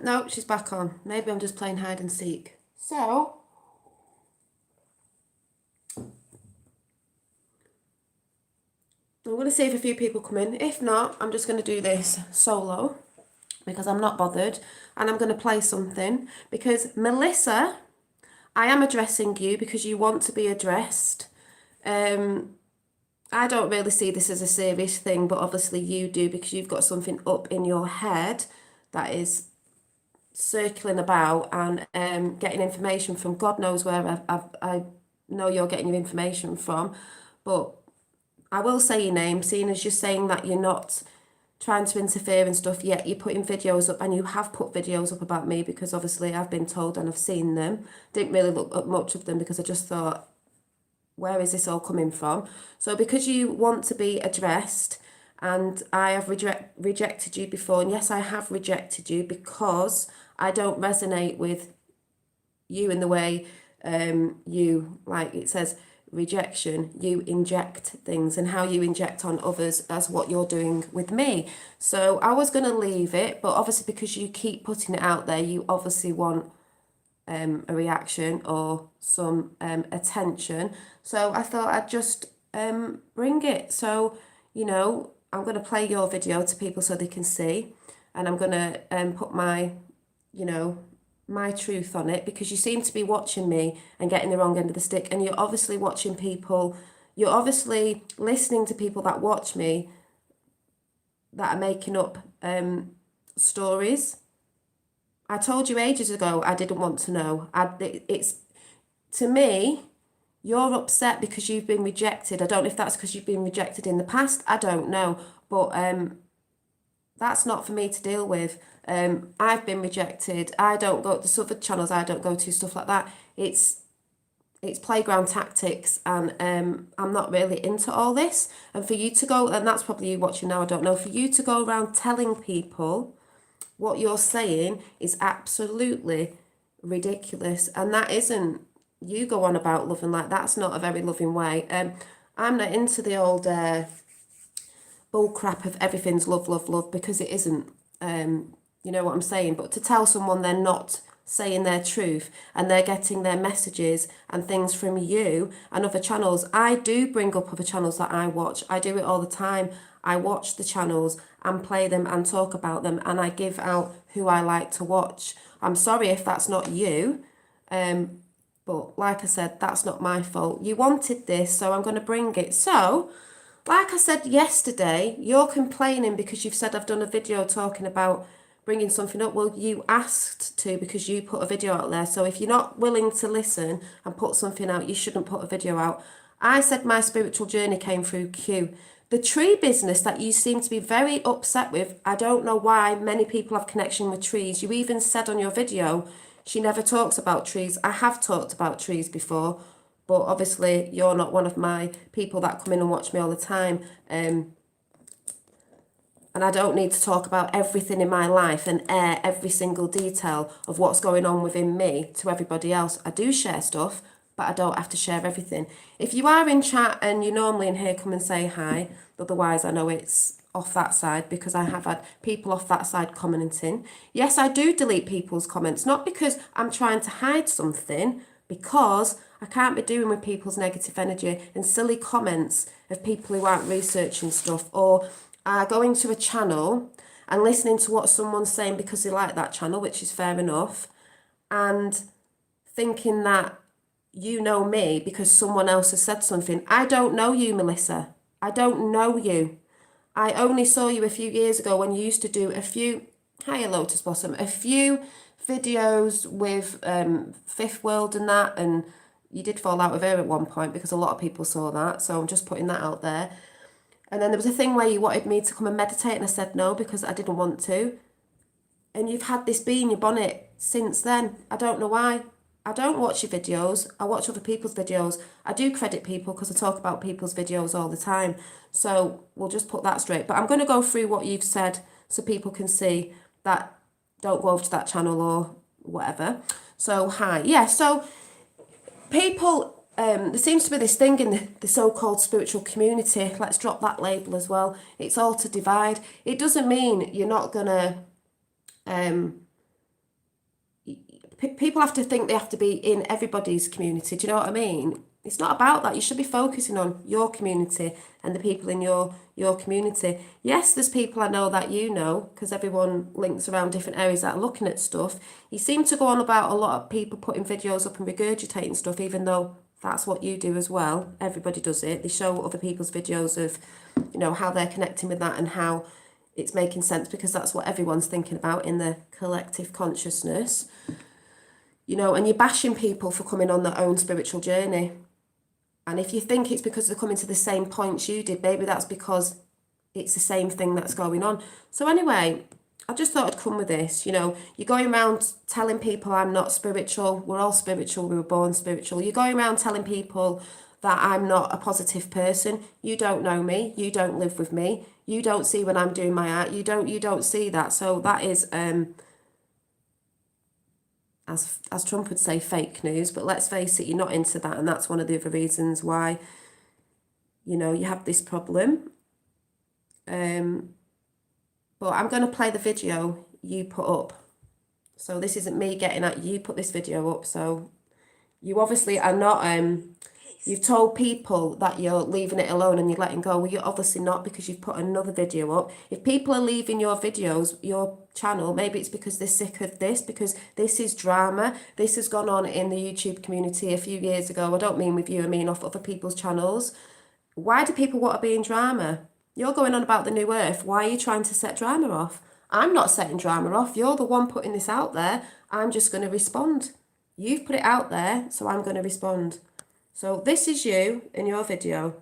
no, she's back on. Maybe I'm just playing hide and seek. So, I'm going to see if a few people come in. If not, I'm just going to do this solo because I'm not bothered. And I'm going to play something because Melissa, I am addressing you because you want to be addressed. I don't really see this as a serious thing, but obviously you do because you've got something up in your head that is circling about and getting information from God knows where I know you're getting your information from. But I will say your name, seeing as you're saying that you're not trying to interfere and stuff, yet you're putting videos up, and you have put videos up about me because obviously I've been told and I've seen them. Didn't really look at much of them because I just thought, where is this all coming from? So because you want to be addressed, and I have rejected you before, and yes, I have rejected you because I don't resonate with you in the way you, like it says, rejection, you inject things, and how you inject on others as what you're doing with me. So I was going to leave it, but obviously because you keep putting it out there, you obviously want a reaction or some attention. So I thought I'd just bring it. So, you know, I'm going to play your video to people so they can see, and I'm going to put my, you know, my truth on it, because you seem to be watching me and getting the wrong end of the stick, and you're obviously watching people, you're obviously listening to people that watch me that are making up stories. I told you ages ago I didn't want to know. It's, to me, you're upset because you've been rejected. I don't know if that's because you've been rejected in the past. I don't know. But that's not for me to deal with. I've been rejected. I don't go to the other channels. I don't go to stuff like that. It's playground tactics, and I'm not really into all this. And for you to go, and that's probably you watching now, I don't know, for you to go around telling people what you're saying is absolutely ridiculous. And that isn't, you go on about loving, like that's not a very loving way. I'm not into the old bull crap of everything's love, love, love, because it isn't. You know what I'm saying? But to tell someone they're not saying their truth and they're getting their messages and things from you and other channels. I do bring up other channels that I watch. I do it all the time. I watch the channels and play them and talk about them, and I give out who I like to watch. I'm sorry if that's not you, but like I said, that's not my fault. You wanted this, so I'm going to bring it. So, like I said yesterday, you're complaining because you've said I've done a video talking about bringing something up. Well, you asked to because you put a video out there. So if you're not willing to listen and put something out, you shouldn't put a video out. I said my spiritual journey came through Q. The tree business that you seem to be very upset with, I don't know why many people have connection with trees. You even said on your video, she never talks about trees. I have talked about trees before, but obviously you're not one of my people that come in and watch me all the time. And I don't need to talk about everything in my life and air every single detail of what's going on within me to everybody else. I do share stuff, but I don't have to share everything. If you are in chat and you're normally in here, come and say hi. Otherwise, I know it's off that side because I have had people off that side commenting. Yes, I do delete people's comments, not because I'm trying to hide something, because I can't be doing with people's negative energy and silly comments of people who aren't researching stuff, or are going to a channel and listening to what someone's saying because they like that channel, which is fair enough, and thinking that you know me because someone else has said something. I don't know you, Melissa. I don't know you. I only saw you a few years ago when you used to do a few, hiya Lotus Blossom, a few videos with Fifth World and that, and you did fall out with her at one point because a lot of people saw that, so I'm just putting that out there. And then there was a thing where you wanted me to come and meditate, and I said no because I didn't want to. And you've had this bee in your bonnet since then. I don't know why. I don't watch your videos. I watch other people's videos. I do credit people because I talk about people's videos all the time. So we'll just put that straight. But I'm going to go through what you've said so people can see that don't go over to that channel or whatever. So hi. Yeah, so people... there seems to be this thing in the so-called spiritual community. Let's drop that label as well. It's all to divide. It doesn't mean you're not gonna people have to think they have to be in everybody's community. Do you know what I mean? It's not about that. You should be focusing on your community and the people in your community. Yes, there's people I know that you know, because everyone links around different areas that are looking at stuff. You seem to go on about a lot of people putting videos up and regurgitating stuff, even though that's what you do as well. Everybody does it. They show other people's videos of, how they're connecting with that and how it's making sense, because that's what everyone's thinking about in the collective consciousness. And you're bashing people for coming on their own spiritual journey. And if you think it's because they're coming to the same points you did, maybe that's because it's the same thing that's going on. So anyway, I just thought I'd come with this. You're going around telling people I'm not spiritual. We're all spiritual. We were born spiritual. You're going around telling people that I'm not a positive person. You don't know me. You don't live with me. You don't see when I'm doing my art. You don't see that. So that is as Trump would say, fake news. But let's face it, you're not into that, and that's one of the other reasons why you have this problem. But I'm going to play the video you put up. So this isn't me getting at you. Put this video up. So you obviously are not you've told people that you're leaving it alone and you're letting go. Well, you're obviously not, because you've put another video up. If people are leaving your videos, your channel, maybe it's because they're sick of this, because this is drama. This has gone on in the YouTube community a few years ago. I don't mean with you, I mean off other people's channels. Why do people want to be in drama? You're going on about the new earth. Why are you trying to set drama off? I'm not setting drama off. You're the one putting this out there. I'm just going to respond. You've put it out there, so I'm going to respond. So this is you in your video.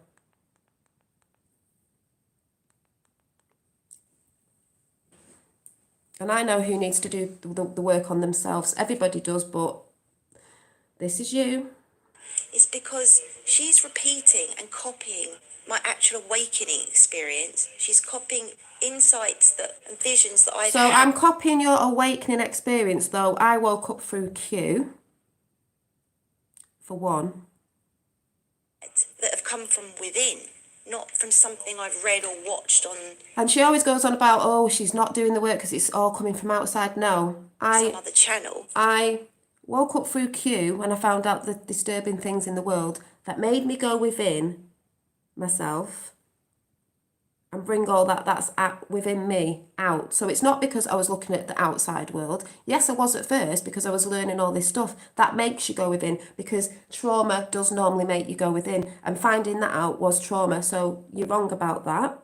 And I know who needs to do the work on themselves. Everybody does, but this is you. It's because she's repeating and copying my actual awakening experience. She's copying insights and visions that I've had. So I'm copying your awakening experience, though I woke up through Q, for one. That have come from within, not from something I've read or watched on. And she always goes on about, oh, she's not doing the work because it's all coming from outside. No, some other channel. I woke up through Q when I found out the disturbing things in the world that made me go within myself and bring all that's within me out. So it's not because I was looking at the outside world. Yes, I was at first, because I was learning all this stuff. That makes you go within, because trauma does normally make you go within. And finding that out was trauma. So you're wrong about that.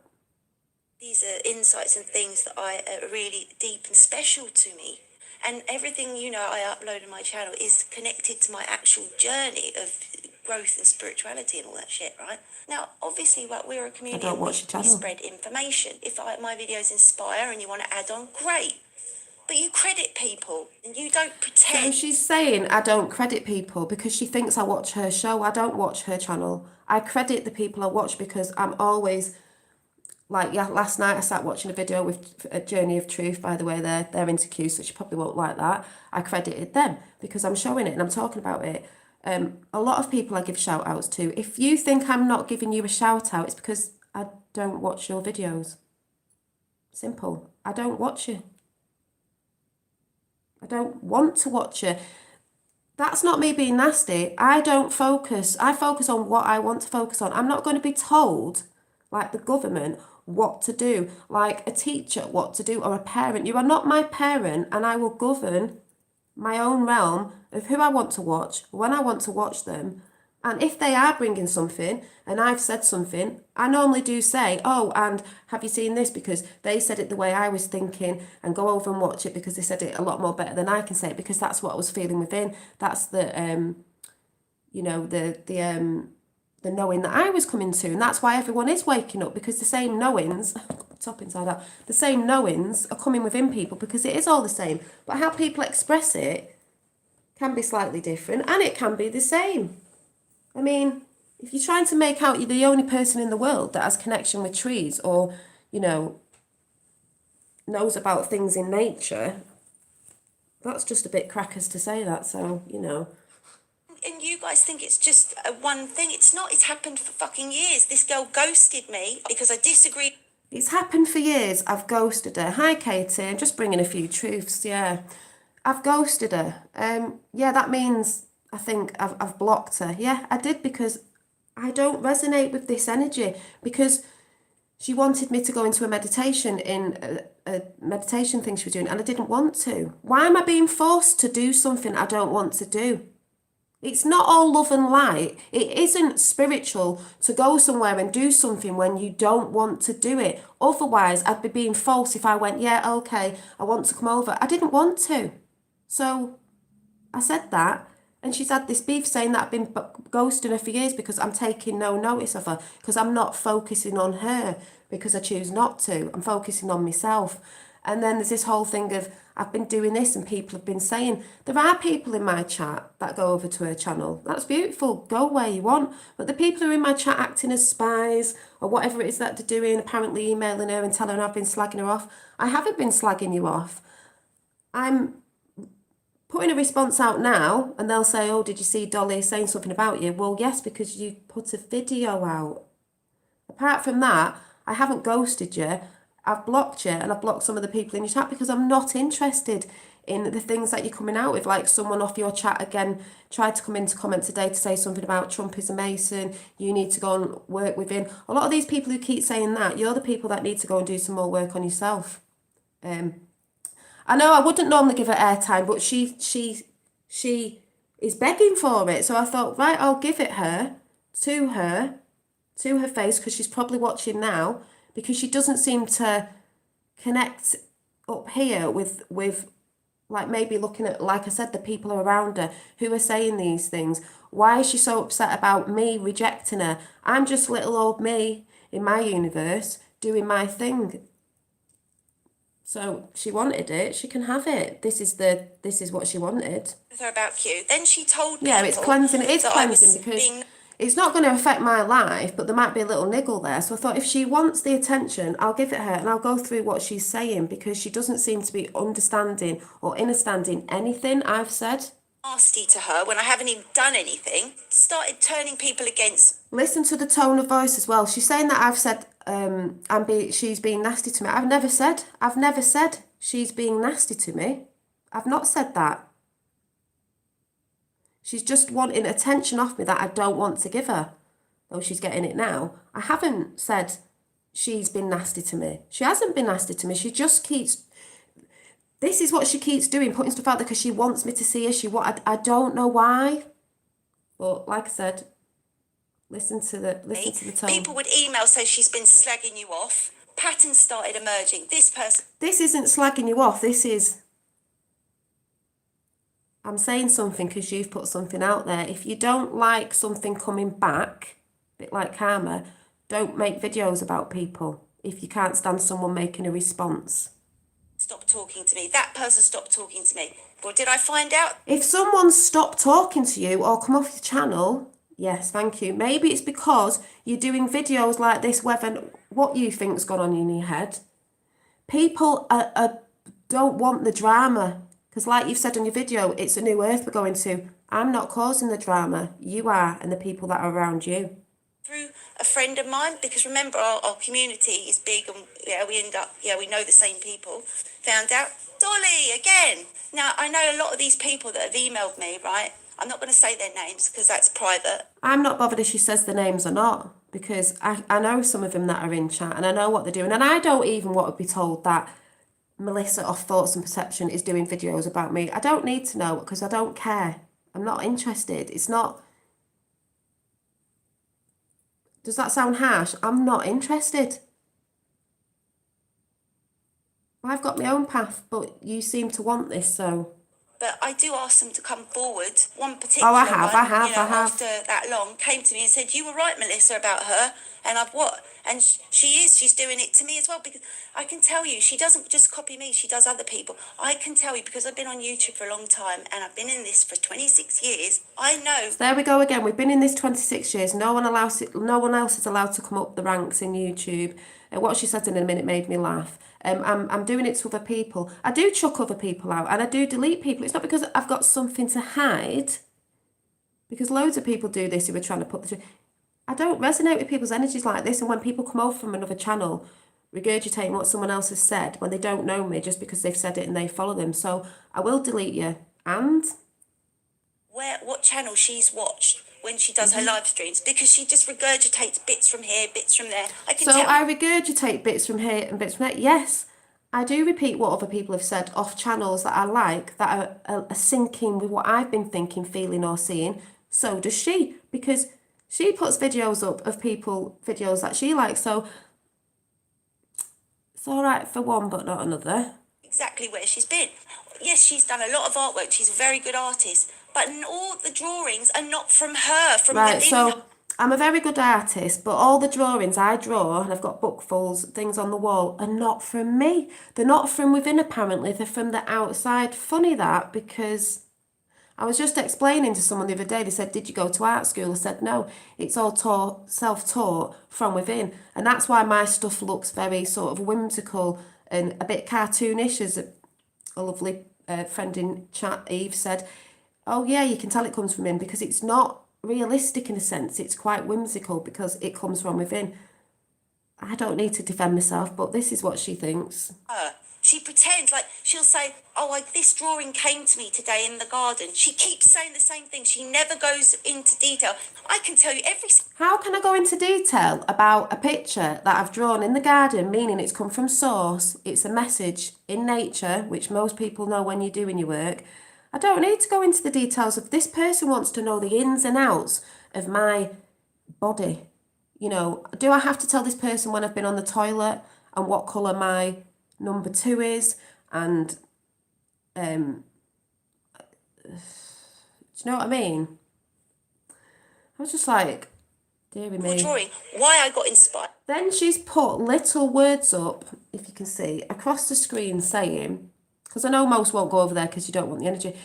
These are insights and things that are really deep and special to me. And everything, I upload on my channel is connected to my actual journey of growth and spirituality and all that shit, right? Now, obviously, we're a community and we spread information. If my videos inspire and you want to add on, great. But you credit people and you don't pretend. So she's saying I don't credit people because she thinks I watch her show. I don't watch her channel. I credit the people I watch because I'm always... last night I sat watching a video with a Journey of Truth. By the way, they're into Q, so she probably won't like that. I credited them because I'm showing it and I'm talking about it. A lot of people I give shout outs to. If you think I'm not giving you a shout out, it's because I don't watch your videos. Simple. I don't watch you. I don't want to watch you. That's not me being nasty. I focus on what I want to focus on. I'm not going to be told, like the government, what to do, like a teacher what to do, or a parent. You are not my parent, and I will govern my own realm of who I want to watch, when I want to watch them. And if they are bringing something and I've said something, I normally do say, oh, and have you seen this? Because they said it the way I was thinking, and go over and watch it because they said it a lot more better than I can say it, because that's what I was feeling within. That's the knowing that I was coming to. And that's why everyone is waking up, because the same knowings, top inside out, the same knowings are coming within people, because it is all the same. But how people express it can be slightly different, and it can be the same. I mean, if you're trying to make out you're the only person in the world that has connection with trees, or, knows about things in nature, that's just a bit crackers to say that, so, And you guys think it's just one thing. It's not. It's happened for fucking years. This girl ghosted me because I disagreed. It's happened for years. I've ghosted her. Hi, Katie. I'm just bringing a few truths, yeah. I've ghosted her. Yeah, that means I think I've blocked her. Yeah, I did because I don't resonate with this energy because she wanted me to go into a meditation in a meditation thing she was doing and I didn't want to. Why am I being forced to do something I don't want to do? It's not all love and light. It isn't spiritual to go somewhere and do something when you don't want to do it. Otherwise, I'd be being false if I went, yeah, okay, I want to come over. I didn't want to. So I said that. And she's had this beef saying that I've been ghosting her for years because I'm taking no notice of her, because I'm not focusing on her because I choose not to. I'm focusing on myself. And then there's this whole thing of I've been doing this and people have been saying, there are people in my chat that go over to her channel. That's beautiful. Go where you want. But the people who are in my chat acting as spies or whatever it is that they're doing, apparently emailing her and telling her I've been slagging her off. I haven't been slagging you off. I'm putting a response out now and they'll say, oh, did you see Dolly saying something about you? Well, yes, because you put a video out. Apart from that, I haven't ghosted you. I've blocked you and I've blocked some of the people in your chat because I'm not interested in the things that you're coming out with. Like someone off your chat again tried to come into comment today to say something about Trump is a Mason, you need to go and work within. A lot of these people who keep saying that, you're the people that need to go and do some more work on yourself. I know I wouldn't normally give her airtime, but she is begging for it. So I thought, right, I'll give it to her face, because she's probably watching now, because she doesn't seem to connect up here with like maybe looking at, like I said, the people around her who are saying these things. Why is she so upset about me rejecting her? I'm just little old me in my universe doing my thing. So she wanted it, she can have it. This is what she wanted. With her about Q. Then she told Yeah, it's cleansing. It is that I was cleansing because being it's not going to affect my life, but there might be a little niggle there. So I thought if she wants the attention, I'll give it her and I'll go through what she's saying, because she doesn't seem to be understanding or understanding anything I've said. nasty to her when I haven't even done anything. Started turning people against. Listen to the tone of voice as well. She's saying that I've said she's being nasty to me. I've never said she's being nasty to me. I've not said that. She's just wanting attention off me that I don't want to give her. Though she's getting it now. I haven't said she's been nasty to me. She hasn't been nasty to me. She just keeps... This is what she keeps doing, putting stuff out there because she wants me to see her. I don't know why. But like I said, listen to the tone. People would email say she's been slagging you off. Patterns started emerging. This person... This isn't slagging you off. This is... I'm saying something because you've put something out there. If you don't like something coming back, a bit like karma, don't make videos about people if you can't stand someone making a response. Stop talking to me. That person stopped talking to me. Well, did I find out? If someone stopped talking to you or come off your channel, yes, thank you. Maybe it's because you're doing videos like this, whether what you think's gone on in your head. People don't want the drama. Because like you've said on your video, it's a new earth we're going to. I'm not causing the drama. You are, and the people that are around you. Through a friend of mine, because remember our community is big and we know the same people. Found out, Dolly, again. Now, I know a lot of these people that have emailed me, right? I'm not going to say their names because that's private. I'm not bothered if she says the names or not, because I know some of them that are in chat and I know what they're doing. And I don't even want to be told that Melissa off Thoughts and Perception is doing videos about me. I don't need to know because I don't care. I'm not interested. It's not... Does that sound harsh? I'm not interested. I've got my own path, but you seem to want this, so... But I do ask them to come forward. One particular I have. After that long, came to me and said, you were right, Melissa, about her. And I've what? And she's doing it to me as well, because I can tell you, she doesn't just copy me, she does other people. I can tell you, because I've been on YouTube for a long time, and I've been in this for 26 years, I know. So there we go again. We've been in this 26 years. No one else is allowed to come up the ranks in YouTube. What she said in a minute made me laugh. I'm doing it to other people. I do chuck other people out and I do delete people. It's not because I've got something to hide, because loads of people do this who are trying to put the... I don't resonate with people's energies like this, and when people come over from another channel regurgitating what someone else has said when they don't know me just because they've said it and they follow them. So I will delete you. And what channel she's watched when she does her live streams, because she just regurgitates bits from here, bits from there. I can so tell. I regurgitate bits from here and bits from there. Yes, I do repeat what other people have said off channels that I like, that are syncing with what I've been thinking, feeling or seeing. So does she, because she puts videos up of videos that she likes. So it's all right for one, but not another. Exactly where she's been. Yes, she's done a lot of artwork. She's a very good artist, but all the drawings are not from her, from Right, within so her. I'm a very good artist, but all the drawings I draw, and I've got bookfuls, things on the wall, are not from me. They're not from within, apparently. They're from the outside. Funny that, because I was just explaining to someone the other day, they said, did you go to art school? I said, no, it's all self-taught from within. And that's why my stuff looks very sort of whimsical and a bit cartoonish, as a lovely friend in chat, Eve, said. Oh yeah, you can tell it comes from him because it's not realistic in a sense. It's quite whimsical because it comes from within. I don't need to defend myself, but this is what she thinks. She pretends, like she'll say, "Oh, this drawing came to me today in the garden." She keeps saying the same thing. She never goes into detail. I can tell you every. How can I go into detail about a picture that I've drawn in the garden, meaning it's come from source, it's a message in nature, which most people know when you're doing your work. I don't need to go into the details of this person wants to know the ins and outs of my body. You know, do I have to tell this person when I've been on the toilet and what colour my number 2 is? And do you know what I mean? I was just like, dearie me. Drawing, why I got inspired. Then she's put little words up, if you can see, across the screen saying, because I know most won't go over there because you don't want the energy.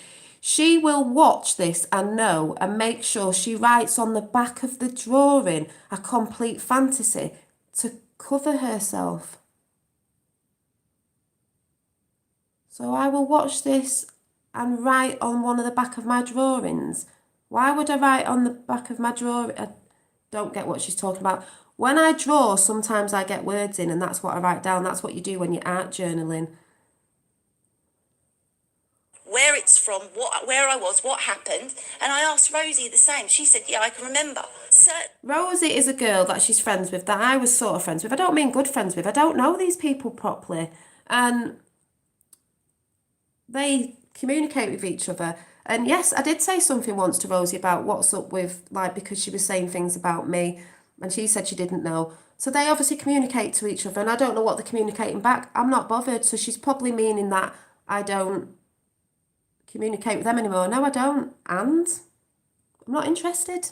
She will watch this and know and make sure she writes on the back of the drawing a complete fantasy to cover herself. So I will watch this and write on one of the back of my drawings. Why would I write on the back of my drawing? I don't get what she's talking about. When I draw, sometimes I get words in and that's what I write down. That's what you do when you're art journaling. Where it's from, where I was, what happened, and I asked Rosie the same. She said, "Yeah, I can remember." So Rosie is a girl that she's friends with, that I was sort of friends with. I don't mean good friends with. I don't know these people properly. And they communicate with each other. And yes, I did say something once to Rosie about what's up with, like, because she was saying things about me and she said she didn't know. So they obviously communicate to each other and I don't know what they're communicating back. I'm not bothered. So she's probably meaning that I don't communicate with them anymore. No, I don't. And I'm not interested.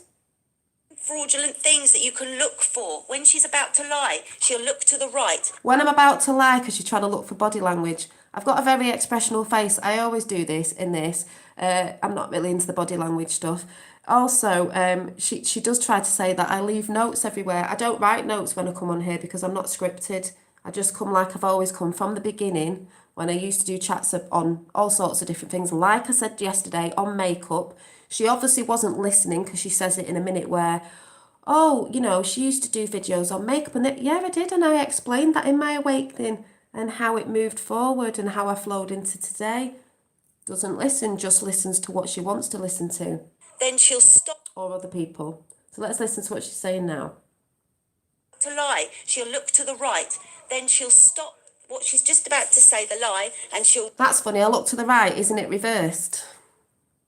fraudulent things that you can look for. When she's about to lie, she'll look to the right. When I'm about to lie, because she's trying to look for body language, I've got a very expressional face. I always do this in this. I'm not really into the body language stuff. Also, she does try to say that I leave notes everywhere. I don't write notes when I come on here because I'm not scripted. I just come like I've always come from the beginning when I used to do chats on all sorts of different things. Like I said yesterday, on makeup. She obviously wasn't listening because she says it in a minute where, oh, you know, she used to do videos on makeup. And yeah, I did. And I explained that in my awakening and how it moved forward and how I flowed into today. Doesn't listen, just listens to what she wants to listen to. Then she'll stop Or other people. So let's listen to what she's saying now. to lie. She'll look to the right. Then she'll stop what she's just about to say, the lie, and she'll That's funny. I look to the right. Isn't it reversed?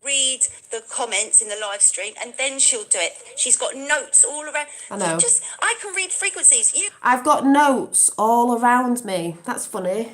read the comments in the live stream, and then she'll do it. She's got notes all around. I know. I can read frequencies. I've got notes all around me. That's funny.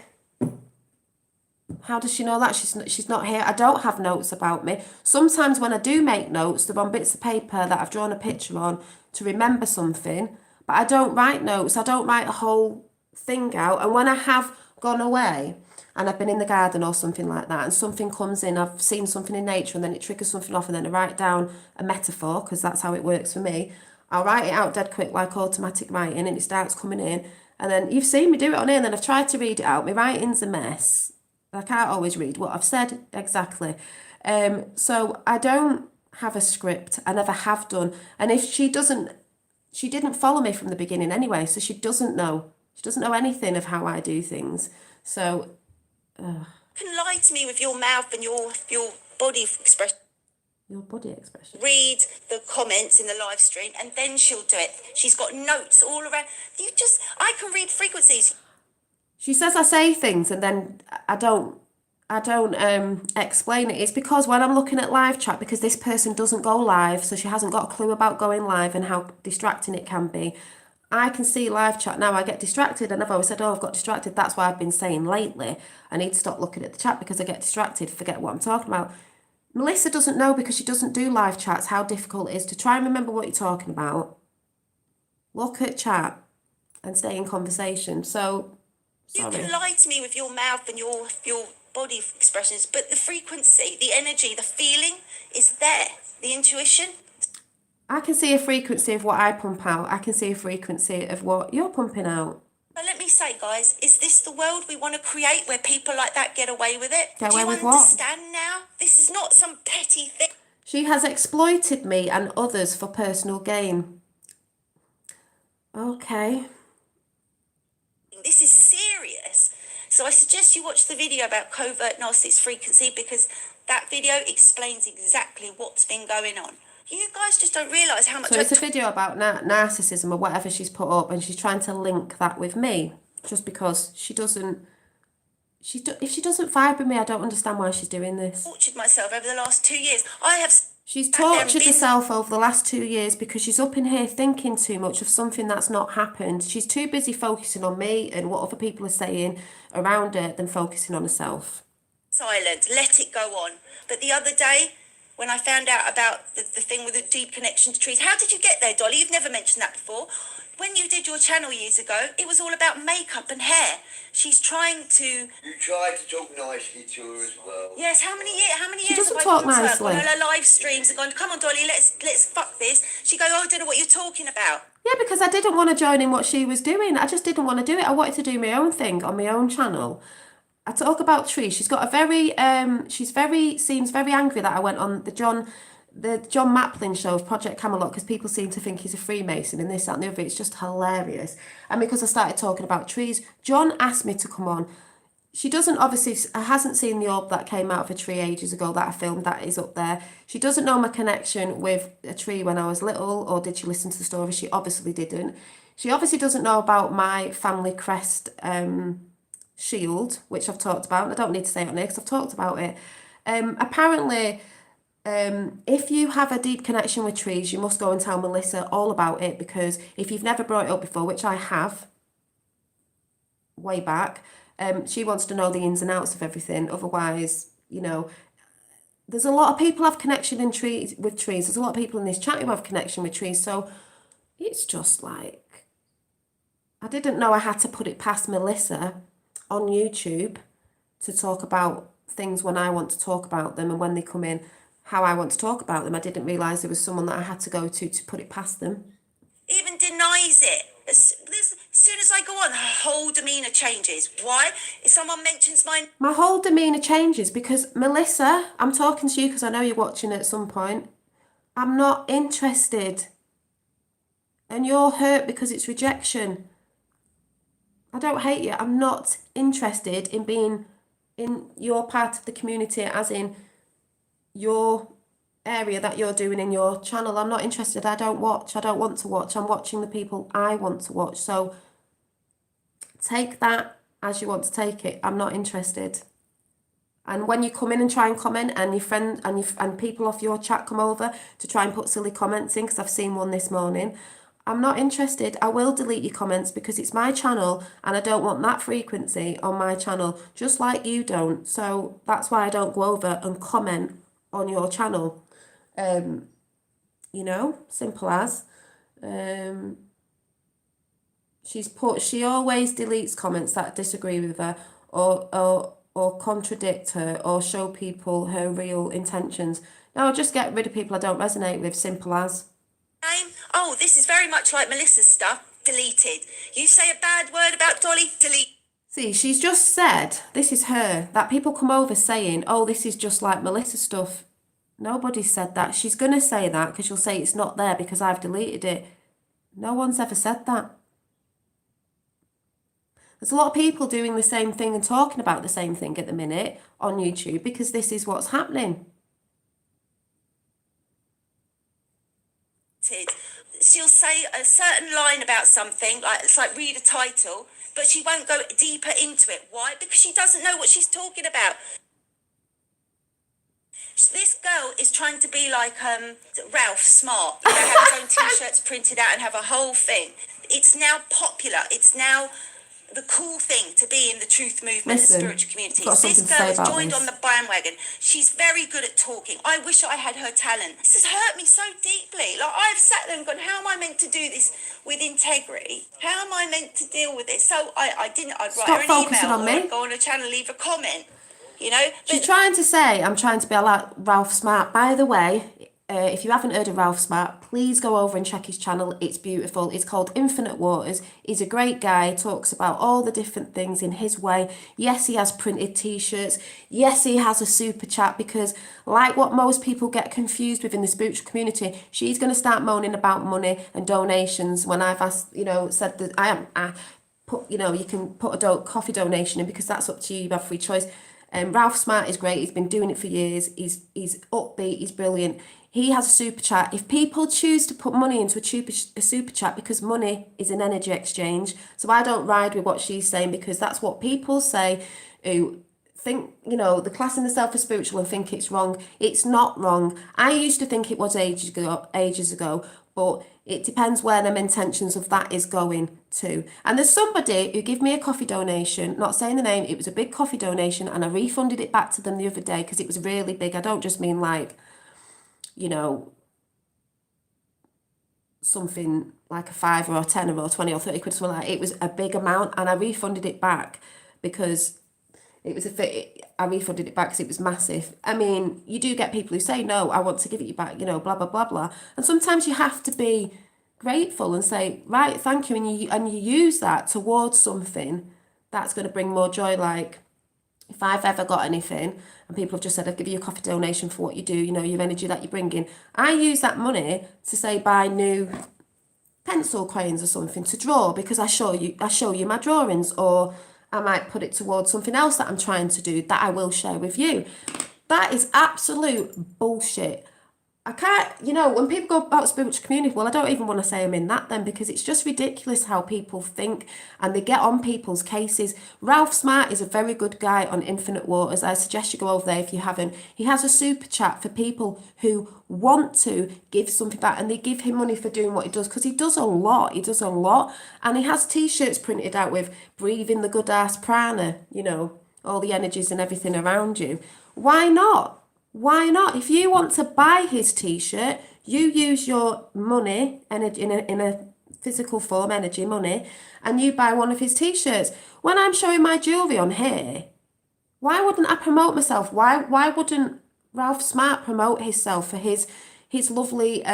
How does she know that? She's not here. I don't have notes about me. Sometimes when I do make notes, they're on bits of paper that I've drawn a picture on to remember something. But I don't write notes. I don't write a whole thing out. And when I have gone away and I've been in the garden or something like that and something comes in, I've seen something in nature and then it triggers something off and then I write down a metaphor because that's how it works for me. I'll write it out dead quick like automatic writing and it starts coming in. And then you've seen me do it on here and then I've tried to read it out. My writing's a mess. I can't always read what I've said exactly. So I don't have a script. I never have done. And if she didn't follow me from the beginning anyway, so she doesn't know She doesn't know anything of how I do things. So, You can lie to me with your mouth and your body expression. your body expression. Read the comments in the live stream, and then she'll do it. She's got notes all around. I can read frequencies. She says I say things and then I don't explain it. It's because when I'm looking at live chat, because this person doesn't go live, so she hasn't got a clue about going live and how distracting it can be. I can see live chat now. I get distracted, and I've always said, "Oh, I've got distracted." That's why I've been saying lately, I need to stop looking at the chat because I get distracted, forget what I'm talking about. Melissa doesn't know because she doesn't do live chats how difficult it is to try and remember what you're talking about. Look at chat and stay in conversation. So, You sorry. can lie to me with your mouth and your body expressions, but the frequency, the energy, the feeling is there. The intuition. I can see a frequency of what I pump out. I can see a frequency of what you're pumping out. But let me say, guys, is this the world we want to create where people like that get away with it? Get away Do you with what? understand now? This is not some petty thing. She has exploited me and others for personal gain. Okay. This is serious. So I suggest you watch the video about covert narcissist frequency, because that video explains exactly what's been going on. You guys just don't realise how much. So it's a video about narcissism or whatever she's put up, and she's trying to link that with me just because she doesn't. If she doesn't vibe with me, I don't understand why she's doing this. Tortured myself over the last 2 years. I have. She's tortured herself over the last 2 years because she's up in here thinking too much of something that's not happened. She's too busy focusing on me and what other people are saying around her than focusing on herself. Silent, let it go on. But the other day, when I found out about the thing with the deep connection to trees, how did you get there, Dolly? You've never mentioned that before. When you did your channel years ago, it was all about makeup and hair. She's trying to. You tried to talk nicely to her as well. Yes, how many years doesn't have talk I gone to her nicely. on her live streams and gone, come on, Dolly, let's fuck this. She go, oh, I don't know what you're talking about. Yeah, because I didn't want to join in what she was doing. I just didn't want to do it. I wanted to do my own thing on my own channel. I talk about trees. She's got a very, seems very angry that I went on the John Maplin show of Project Camelot because people seem to think he's a Freemason and this, that and the other. It's just hilarious. And because I started talking about trees, John asked me to come on. She doesn't obviously, I hasn't seen the orb that came out of a tree ages ago that I filmed, that is up there. She doesn't know my connection with a tree when I was little, or did she listen to the story? She obviously didn't. She obviously doesn't know about my family crest shield, which I've talked about. I don't need to say it on here because I've talked about it. Apparently, if you have a deep connection with trees, you must go and tell Melissa all about it, because if you've never brought it up before, which I have, way back, she wants to know the ins and outs of everything. Otherwise, there's a lot of people have connection with trees. There's a lot of people in this chat who have connection with trees. So it's just like, I didn't know I had to put it past Melissa on YouTube to talk about things when I want to talk about them and when they come in, how I want to talk about them. I didn't realise there was someone that I had to go to put it past them. Even denies it. As soon as I go on, her whole demeanour changes. Why? If someone mentions my whole demeanour changes because, Melissa, I'm talking to you because I know you're watching at some point. I'm not interested. And you're hurt because it's rejection. I don't hate you. I'm not interested in being in your part of the community, as in your area that you're doing in your channel. I'm not interested. I don't want to watch. I'm watching the people I want to watch. So take that as you want to take it. I'm not interested. And when you come in and try and comment, and your friend and people off your chat come over to try and put silly comments in, because I've seen one this morning, I'm not interested. I will delete your comments because it's my channel and I don't want that frequency on my channel, just like you don't. So that's why I don't go over and comment on your channel. Simple as. She always deletes comments that disagree with her or contradict her or show people her real intentions. No, just get rid of people I don't resonate with. Simple as. Oh, this is very much like Melissa's stuff. Deleted. You say a bad word about Dolly, delete. See, she's just said, this is her, that people come over saying, oh, this is just like Melissa's stuff. Nobody said that. She's going to say that because she'll say it's not there because I've deleted it. No one's ever said that. There's a lot of people doing the same thing and talking about the same thing at the minute on YouTube because this is what's happening. She'll say a certain line about something, like it's like read a title, but she won't go deeper into it. Why? Because she doesn't know what she's talking about. This girl is trying to be like Ralph Smart, you know, have his own t-shirts printed out and have a whole thing. It's now popular. It's now the cool thing to be in the truth movement Listen, and spiritual communities. got something This to say girl has about joined this. on the bandwagon. She's very good at talking. I wish I had her talent. This has hurt me so deeply. Like, I've sat there and gone, how am I meant to do this with integrity? How am I meant to deal with this? So I'd Stop write her an focusing email on or me. I'd go on her channel, leave a comment, you know. She's trying to say, I'm trying to be like Ralph Smart. By the way, if you haven't heard of Ralph Smart, please go over and check his channel. It's beautiful. It's called Infinite Waters. He's a great guy. He talks about all the different things in his way. Yes, he has printed t-shirts. Yes, he has a super chat, because like what most people get confused with in the spiritual community, she's going to start moaning about money and donations when I've asked, said that I put, you can put a coffee donation in, because that's up to you. You have free choice. Ralph Smart is great. He's been doing it for years. He's upbeat. He's brilliant. He has a super chat. If people choose to put money into a super chat, because money is an energy exchange, so I don't ride with what she's saying, because that's what people say who think, the class in the self as spiritual and think it's wrong. It's not wrong. I used to think it was ages ago, but it depends where them intentions of that is going to. And there's somebody who gave me a coffee donation, not saying the name, it was a big coffee donation, and I refunded it back to them the other day because it was really big. I don't just mean like, something like a £5 or £10 or 20 or 30 quid, something like that. It was a big amount, and I refunded it back because it was I refunded it back because it was massive. I mean, you do get people who say, no, I want to give it you back, blah, blah, blah, blah. And sometimes you have to be grateful and say, right, thank you. And you use that towards something that's going to bring more joy. Like, if I've ever got anything and people have just said, I'll give you a coffee donation for what you do, your energy that you bring in, I use that money to say, buy new pencil crayons or something to draw, because I show you my drawings, or I might put it towards something else that I'm trying to do that I will share with you. That is absolute bullshit. I can't, when people go about spiritual community, well, I don't even want to say I'm in that then, because it's just ridiculous how people think and they get on people's cases. Ralph Smart is a very good guy on Infinite Waters. I suggest you go over there if you haven't. He has a super chat for people who want to give something back, and they give him money for doing what he does, because he does a lot. And he has t-shirts printed out with breathing the good ass prana, all the energies and everything around you. Why not? Why not? If you want to buy his t-shirt, you use your money in a physical form, energy, money, and you buy one of his t-shirts. When I'm showing my jewellery on here, why wouldn't I promote myself? Why wouldn't Ralph Smart promote himself for his lovely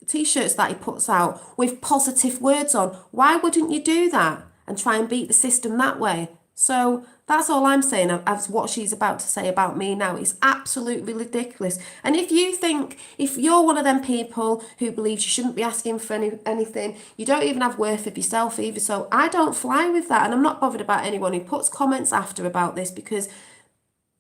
t-shirts that he puts out with positive words on? Why wouldn't you do that and try and beat the system that way? So that's all I'm saying, as what she's about to say about me now is absolutely ridiculous. And if you're one of them people who believes you shouldn't be asking for anything, you don't even have worth of yourself either. So I don't fly with that, and I'm not bothered about anyone who puts comments after about this, because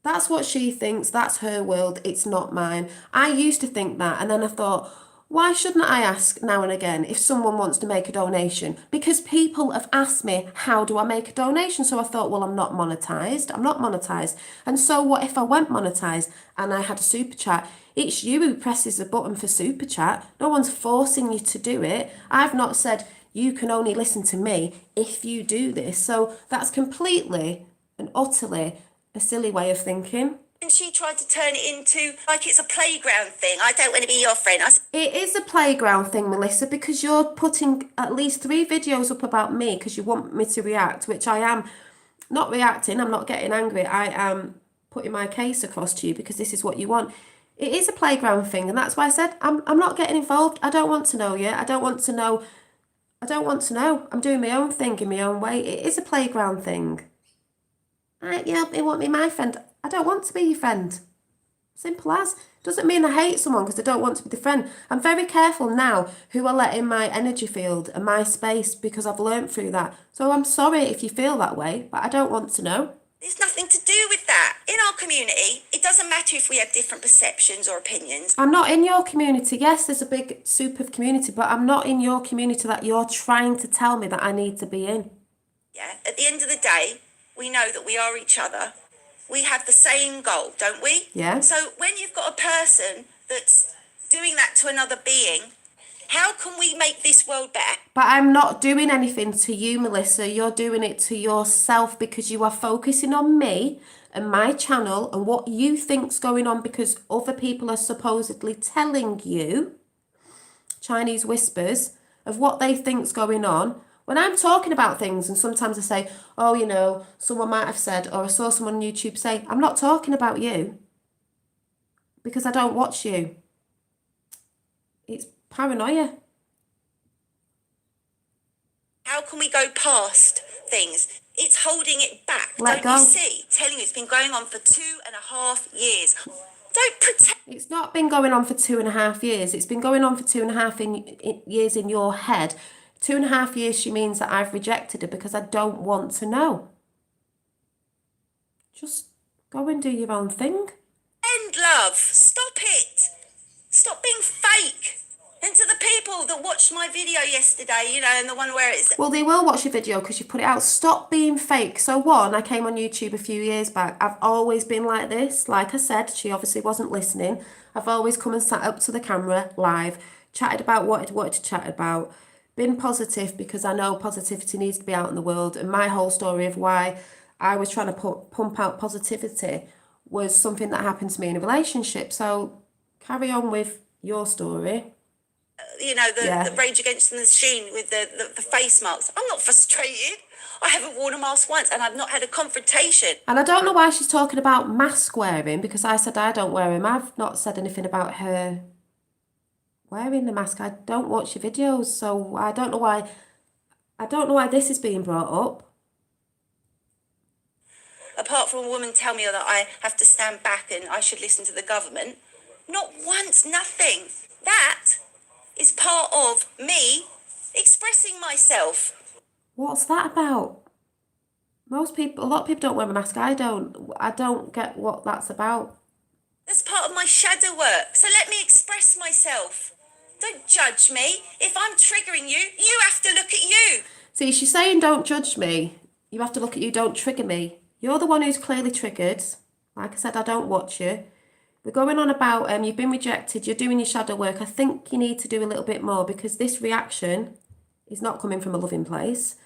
that's what she thinks, that's her world, it's not mine. I used to think that, and then I thought, why shouldn't I ask now and again if someone wants to make a donation? Because people have asked me, how do I make a donation? So I thought, well, I'm not monetized. And so what if I went monetized and I had a super chat? It's you who presses the button for super chat. No one's forcing you to do it. I've not said you can only listen to me if you do this. So that's completely and utterly a silly way of thinking. And she tried to turn it into like it's a playground thing. I don't want to be your friend. It is a playground thing, Melissa, because you're putting at least 3 videos up about me because you want me to react, which I am not reacting. I'm not getting angry. I am putting my case across to you because this is what you want. It is a playground thing, and that's why I said I'm not getting involved. I don't want to know you. I don't want to know. I'm doing my own thing in my own way. It is a playground thing. You want me my friend. I don't want to be your friend. Simple as. Doesn't mean I hate someone because I don't want to be the friend. I'm very careful now who I let in my energy field and my space because I've learnt through that. So I'm sorry if you feel that way, but I don't want to know. There's nothing to do with that. In our community, it doesn't matter if we have different perceptions or opinions. I'm not in your community. Yes, there's a big soup of community, but I'm not in your community that you're trying to tell me that I need to be in. Yeah. At the end of the day, we know that we are each other. We have the same goal, don't we? Yeah. So when you've got a person that's doing that to another being, how can we make this world better? But I'm not doing anything to you, Melissa. You're doing it to yourself because you are focusing on me and my channel and what you think's going on because other people are supposedly telling you, Chinese whispers, of what they think's going on. When I'm talking about things and sometimes I say, oh, you know, someone might have said, or I saw someone on YouTube say, I'm not talking about you because I don't watch you. It's paranoia. How can we go past things? It's holding it back. Let Don't go. you see? Telling you it's been going on for 2.5 years. Don't pretend. It's not been going on for 2.5 years. It's been going on for 2.5 years in your head. 2.5 years, she means that I've rejected her because I don't want to know. Just go and do your own thing. End love. Stop it. Stop being fake. And to the people that watched my video yesterday, you know, and the one where it's... Well, they will watch your video because you put it out. Stop being fake. So one, I came on YouTube a few years back. I've always been like this. Like I said, she obviously wasn't listening. I've always come and sat up to the camera live, chatted about what I wanted to chat about, been positive because I know positivity needs to be out in the world. And my whole story of why I was trying to pump out positivity was something that happened to me in a relationship. So carry on with your story. You know, Yeah. the Rage Against the Machine with the face masks. I'm not frustrated. I haven't worn a mask once and I've not had a confrontation. And I don't know why she's talking about mask wearing because I said I don't wear them. I've not said anything about her wearing the mask. I don't watch your videos, so I don't know why this is being brought up. Apart from a woman tell me that I have to stand back and I should listen to the government. Not once, nothing. That is part of me expressing myself. What's that about? A lot of people don't wear a mask. I don't get what that's about. That's part of my shadow work. So let me express myself. Don't judge me. If I'm triggering you, you have to look at you. See, she's saying don't judge me. You have to look at you, don't trigger me. You're the one who's clearly triggered. Like I said, I don't watch you. We're going on about you've been rejected, you're doing your shadow work. I think you need to do a little bit more because this reaction is not coming from a loving place.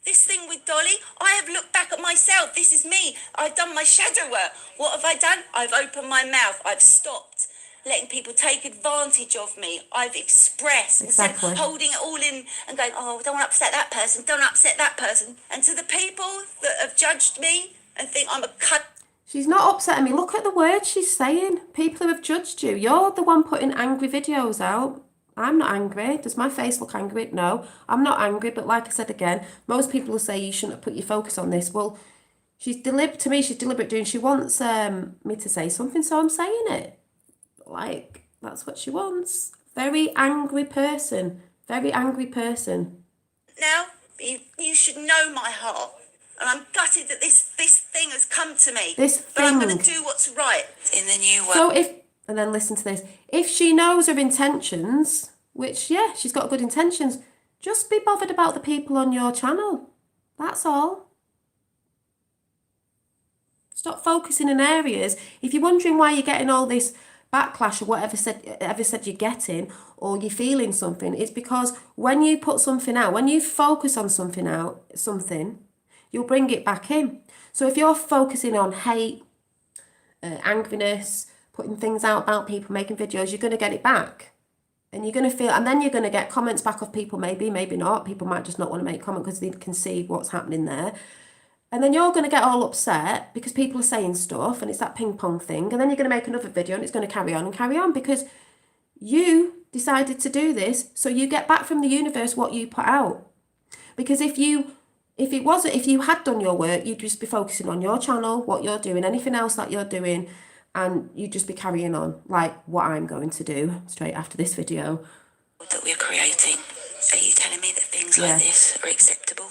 This thing with Dolly, I have looked back at myself. This is me. I've done my shadow work. What have I done? I've opened my mouth. I've stopped letting people take advantage of me. I've expressed instead Exactly. of holding it all in and going, oh, don't upset that person. Don't upset that person. And to the people that have judged me and think I'm a cunt. She's not upsetting me. Look at the words she's saying. People who have judged you. You're the one putting angry videos out. I'm not angry. Does my face look angry? No, I'm not angry. But like I said again, most people will say you shouldn't have put your focus on this. Well, she's deliberate doing. She wants me to say something, so I'm saying it. Like, that's what she wants. Very angry person. Very angry person. Now, you should know my heart. And I'm gutted that this thing has come to me. But I'm going to do what's right in the new world. So and then listen to this. If she knows her intentions, which, yeah, she's got good intentions, just be bothered about the people on your channel. That's all. Stop focusing in areas. If you're wondering why you're getting all this backlash or whatever said you're getting, or you're feeling something, it's because when you put something out, when you focus on something, you'll bring it back in. So if you're focusing on hate, angriness, putting things out about people, making videos, you're going to get it back. And you're going to feel, and then you're going to get comments back of people, maybe not. People might just not want to make comment because they can see what's happening there. And then you're going to get all upset because people are saying stuff and it's that ping pong thing. And then you're going to make another video and it's going to carry on because you decided to do this. So you get back from the universe what you put out. Because if If it wasn't, if you had done your work, you'd just be focusing on your channel, what you're doing, anything else that you're doing, and you'd just be carrying on like what I'm going to do straight after this video. That we're creating. Are you telling me that things like this are acceptable?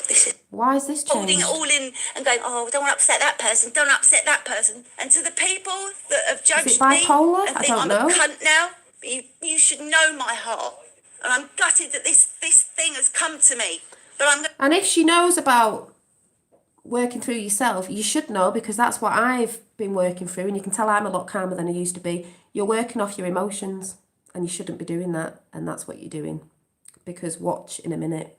This is Why is this holding changed? it all in and going, oh, don't want to upset that person, don't upset that person. And to the people that have judged me bipolar? and I think don't I'm know. a cunt now, you should know my heart. And I'm gutted that this thing has come to me. But I'm And if she knows about working through yourself, you should know, because that's what I've been working through, and you can tell I'm a lot calmer than I used to be. You're working off your emotions, and you shouldn't be doing that, and that's what you're doing. Because watch in a minute.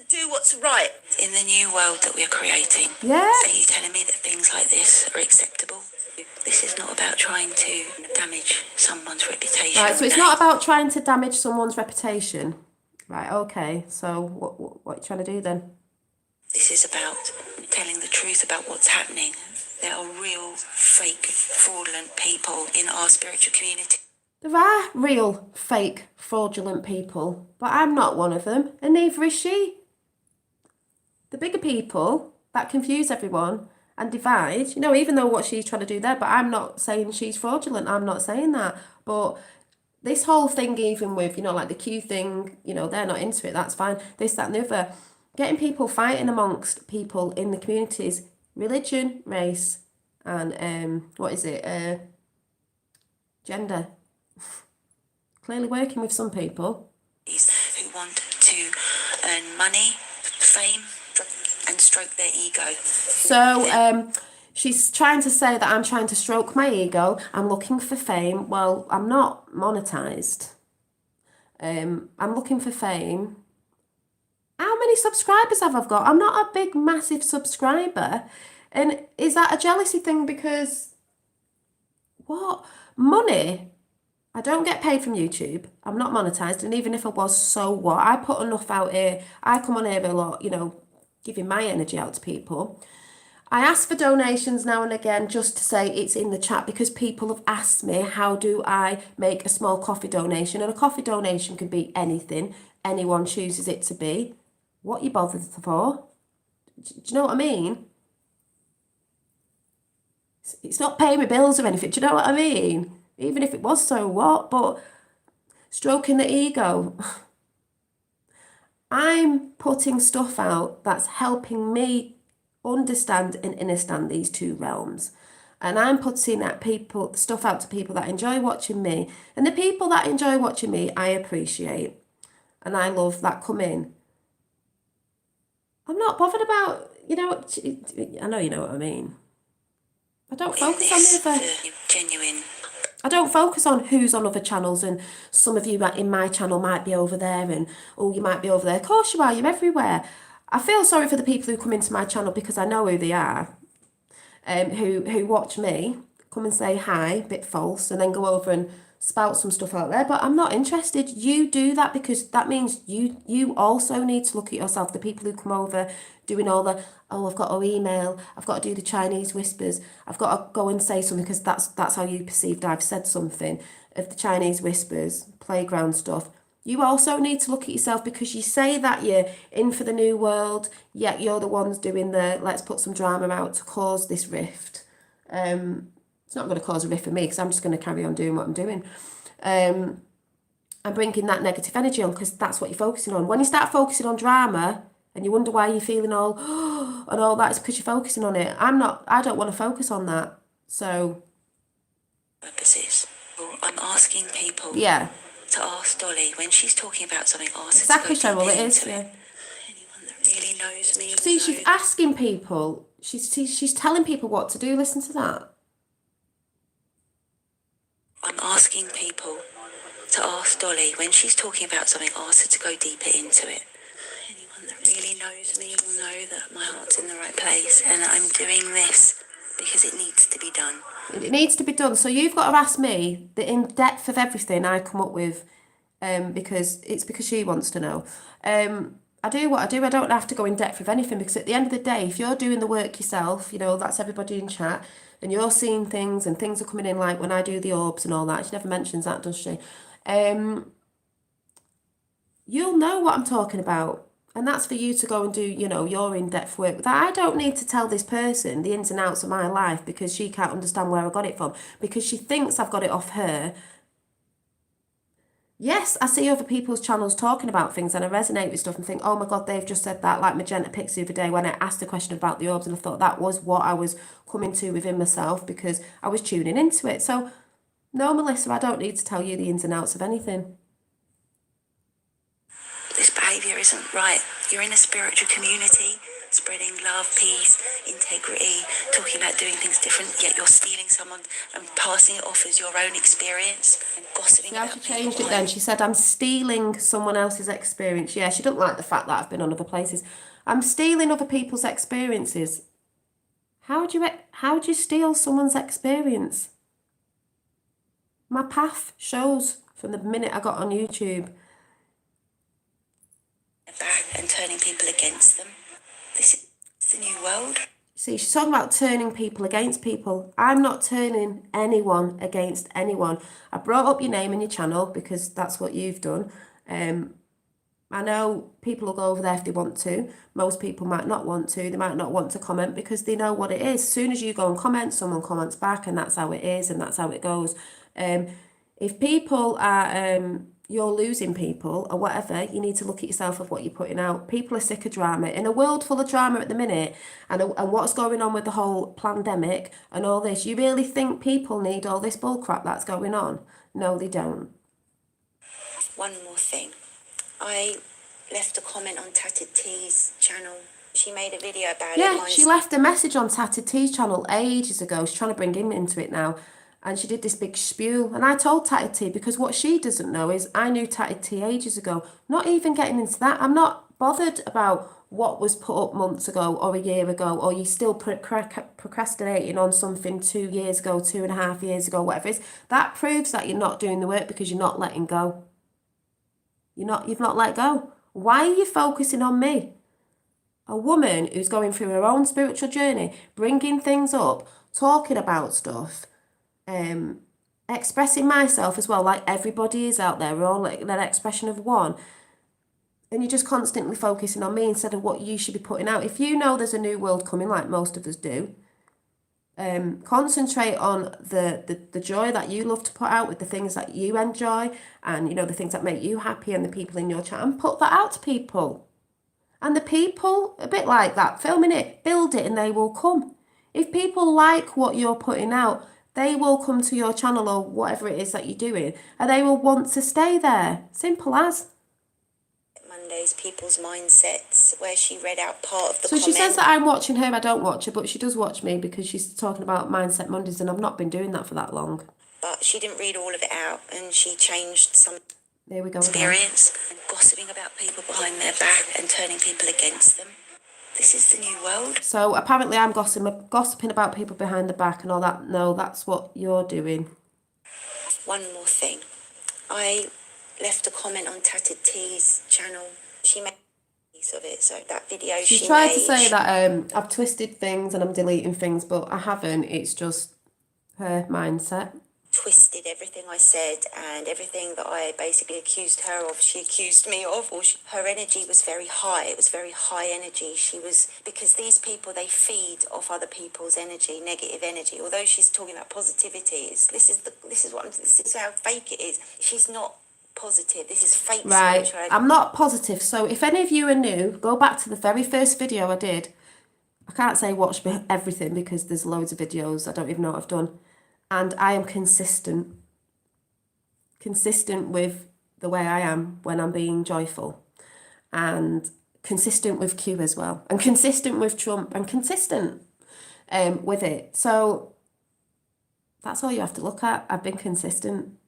do what's right in the new world that we're creating. Yeah. Are you telling me that things like this are acceptable? This is not about trying to damage someone's reputation. Right, so it's not about trying to damage someone's reputation. Right, okay. So what are you trying to do then? This is about telling the truth about what's happening. There are real, fake, fraudulent people in our spiritual community. There are real, fake, fraudulent people, but I'm not one of them, and neither is she. The bigger people that confuse everyone and divide, you know, even though what she's trying to do there, but I'm not saying she's fraudulent, I'm not saying that. But this whole thing, even with, you know, like the Q thing, you know, they're not into it, that's fine. This, that, and the other. Getting people fighting amongst people in the communities, religion, race, and gender. Clearly working with some people. Who want to earn money, fame, and stroke their ego. So she's trying to say that I'm trying to stroke my ego. I'm looking for fame. Well, I'm not monetized. I'm looking for fame. How many subscribers have I got? I'm not a big, massive subscriber. And is that a jealousy thing? Because what? Money? I don't get paid from YouTube. I'm not monetized. And even if I was, so what? I put enough out here. I come on here a lot, you know, giving my energy out to people. I ask for donations now and again just to say it's in the chat, because people have asked me, how do I make a small coffee donation? And a coffee donation can be anything. Anyone chooses it to be. What you bothered for? Do you know what I mean? It's not paying my bills or anything. Do you know what I mean? Even if it was, so what? But stroking the ego. I'm putting stuff out that's helping me understand and understand these two realms. And I'm putting stuff out to people that enjoy watching me. And the people that enjoy watching me, I appreciate. And I love that come in. I'm not bothered about, you know, I know you know what I mean. I don't focus on the other. Genuine. I don't focus on who's on other channels, and some of you in my channel might be over there, and oh, you might be over there. Of course you are, you're everywhere. I feel sorry for the people who come into my channel, because I know who they are, who watch me, come and say hi, a bit false, and then go over and spout some stuff out there. But I'm not interested. You do that because that means you also need to look at yourself. The people who come over doing all the, oh, I've got to email, I've got to do the Chinese whispers, I've got to go and say something because that's how you perceived I've said something, of the Chinese whispers, playground stuff. You also need to look at yourself, because you say that you're in for the new world, yet you're the ones doing the let's put some drama out to cause this rift. It's not going to cause a rift for me, because I'm just going to carry on doing what I'm doing. I'm bringing that negative energy on, because that's what you're focusing on. When you start focusing on drama and you wonder why you're feeling all and all that, it's because you're focusing on it. I don't want to focus on that. So Purposes. I'm asking people. Yeah. To ask Dolly when she's talking about something. Ask Exactly, her to go Cheryl. deep It is. into Yeah. it. Anyone that really knows me. See, she's asking people. She's telling people what to do. Listen to that. I'm asking people to ask Dolly when she's talking about something. Ask her to go deeper into it. Anyone that really knows me will know that my heart's in the right place, and I'm doing this because it needs to be done. It needs to be done. So you've got to ask me the in-depth of everything I come up with, because she wants to know. I do what I do. I don't have to go in depth with anything, because at the end of the day, if you're doing the work yourself, you know, that's everybody in chat, and you're seeing things and things are coming in, like when I do the orbs and all that. She never mentions that, does she? You'll know what I'm talking about. And that's for you to go and do, you know, your in-depth work. That I don't need to tell this person the ins and outs of my life because she can't understand where I got it from, because she thinks I've got it off her. Yes, I see other people's channels talking about things and I resonate with stuff and think, oh my God, they've just said that, like Magenta Pixie the other day when I asked a question about the orbs, and I thought that was what I was coming to within myself because I was tuning into it. So no, Melissa, I don't need to tell you the ins and outs of anything. This behaviour isn't right. You're in a spiritual community, spreading love, peace, integrity, talking about doing things different, yet you're stealing someone and passing it off as your own experience and gossiping See how about she people. changed it then? She said, I'm stealing someone else's experience. Yeah, she doesn't like the fact that I've been on other places. I'm stealing other people's experiences. How do you steal someone's experience? My path shows from the minute I got on YouTube. Back and turning people against them. This is the new world. See, she's talking about turning people against people. I'm not turning anyone against anyone. I brought up your name and your channel because that's what you've done. I know people will go over there if they want to. Most people might not want to. They might not want to comment because they know what it is. As soon as you go and comment, someone comments back, and that's how it is, and that's how it goes. If people are, you're losing people or whatever, you need to look at yourself of what you're putting out. People are sick of drama. In a world full of drama at the minute, and what's going on with the whole pandemic and all this, you really think people need all this bullcrap that's going on? No, they don't. One more thing. I left a comment on Tatted T's channel. She made a video about it. Yeah, she left a message on Tatted T's channel ages ago. She's trying to bring him into it now. And she did this big spiel. And I told Tatted T, because what she doesn't know is I knew Tatted T ages ago. Not even getting into that. I'm not bothered about what was put up months ago or a year ago, or you still procrastinating on something 2 years ago, 2.5 years ago, whatever it is. That proves that you're not doing the work because you're not letting go. You've not let go. Why are you focusing on me? A woman who's going through her own spiritual journey, bringing things up, talking about stuff, expressing myself as well, like everybody is out there, we're all like that expression of one. And you're just constantly focusing on me instead of what you should be putting out. If you know there's a new world coming, like most of us do, concentrate on the joy that you love to put out with the things that you enjoy and, you know, the things that make you happy and the people in your chat, and put that out to people. And the people, a bit like that, filming it, build it and they will come. If people like what you're putting out, they will come to your channel or whatever it is that you're doing, and they will want to stay there. Simple as. Monday's people's mindsets, where she read out part of the So comment. she says that I'm watching her, I don't watch her, but she does watch me because she's talking about Mindset Mondays, and I've not been doing that for that long. But she didn't read all of it out, and she changed some There we go. experience and gossiping about people behind their back and turning people against them. This is the new world. So apparently I'm gossiping about people behind the back and all that. No, that's what you're doing. One more thing. I left a comment on Tatted T's channel. She made a piece of it, so that video She tried to say that I've twisted things and I'm deleting things, but I haven't. It's just her mindset. Twisted everything I said, and everything that I basically accused her of, she accused me of. Her energy was very high. It was very high energy. Because these people, they feed off other people's energy, negative energy. Although she's talking about positivity, this is how fake it is. She's not positive. This is fake Right. spirituality. I'm not positive. So if any of you are new, go back to the very first video I did. I can't say watch everything because there's loads of videos I don't even know what I've done. And I am consistent with the way I am when I'm being joyful, and consistent with Q as well, and consistent with Trump, and consistent with it. So that's all you have to look at. I've been consistent.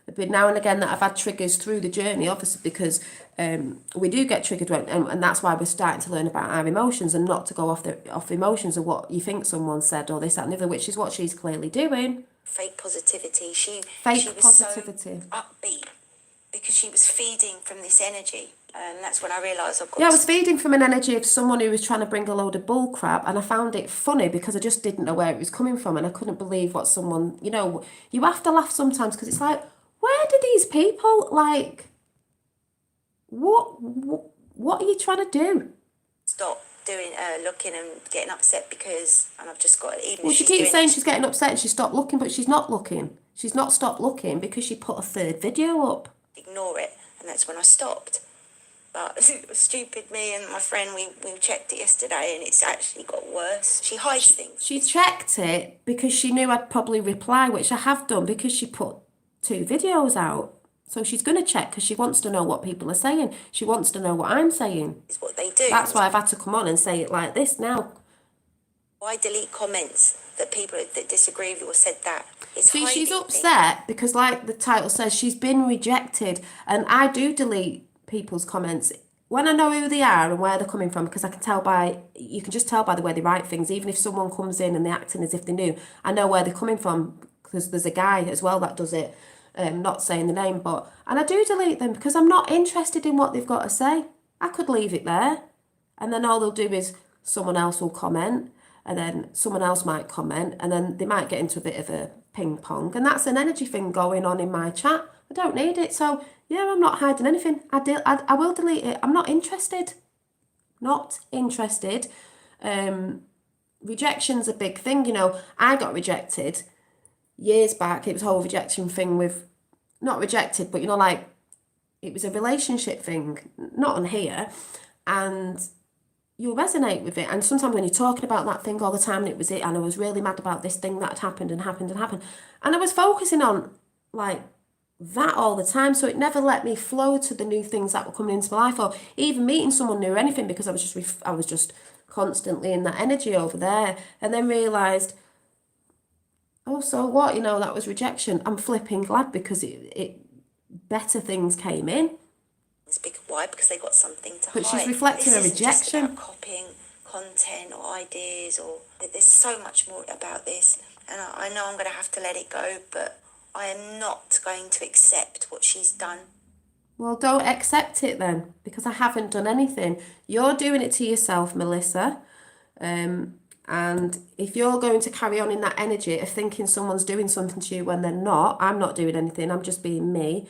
There've been now and again that I've had triggers through the journey, obviously, because we do get triggered when, and that's why we're starting to learn about our emotions and not to go off emotions of what you think someone said or this, that, and the other, which is what she's clearly doing. Fake positivity. She was positivity. so upbeat because she was feeding from this energy, and that's when I realised I've got. Yeah, I was feeding from an energy of someone who was trying to bring a load of bull crap, and I found it funny because I just didn't know where it was coming from, and I couldn't believe what someone, you know, you have to laugh sometimes because it's like, where do these people, like, what what are you trying to do? Stop doing looking and getting upset because, and I've just got, even Well, if she she's keeps doing saying it, she's getting upset and she stopped looking, but she's not looking. She's not stopped looking because she put a third video up. ignore it, and that's when I stopped. But stupid me and my friend, we checked it yesterday, and it's actually got worse. She hides things. She checked it because she knew I'd probably reply, which I have done because she put 2 videos out. So she's going to check because she wants to know what people are saying. She wants to know what I'm saying. Is what they do. That's why I've had to come on and say it like this now. Why delete comments that people that disagree with you or said that? It's See, she's hiding upset because, like the title says, she's been rejected. And I do delete people's comments when I know who they are and where they're coming from, because I can tell you can just tell by the way they write things. Even if someone comes in and they're acting as if they knew, I know where they're coming from because there's a guy as well that does it. Not saying the name, and I do delete them because I'm not interested in what they've got to say. I could leave it there, and then all they'll do is someone else will comment, and then someone else might comment, and then they might get into a bit of a ping pong, and that's an energy thing going on in my chat. I don't need it, so yeah, I'm not hiding anything. I will delete it. I'm not interested. Not interested. Rejection's a big thing, you know. I got rejected years back. It was a whole rejection thing with, not rejected, but you know, like, it was a relationship thing, not on here, and you'll resonate with it. And sometimes when you're talking about that thing all the time, and it was it, and I was really mad about this thing that had happened and happened and happened, and I was focusing on like that all the time, so it never let me flow to the new things that were coming into my life, or even meeting someone new or anything, because I was just constantly in that energy over there, and then realised, oh, so what, you know, that was rejection. I'm flipping glad because it better things came in. Why? Because they got something to hide. But she's reflecting a This isn't just rejection. about copying content or ideas, or there's so much more about this. And I know I'm going to have to let it go, but I am not going to accept what she's done. Well, don't accept it then, because I haven't done anything. You're doing it to yourself, Melissa. And if you're going to carry on in that energy of thinking someone's doing something to you when they're not, I'm not doing anything, I'm just being me.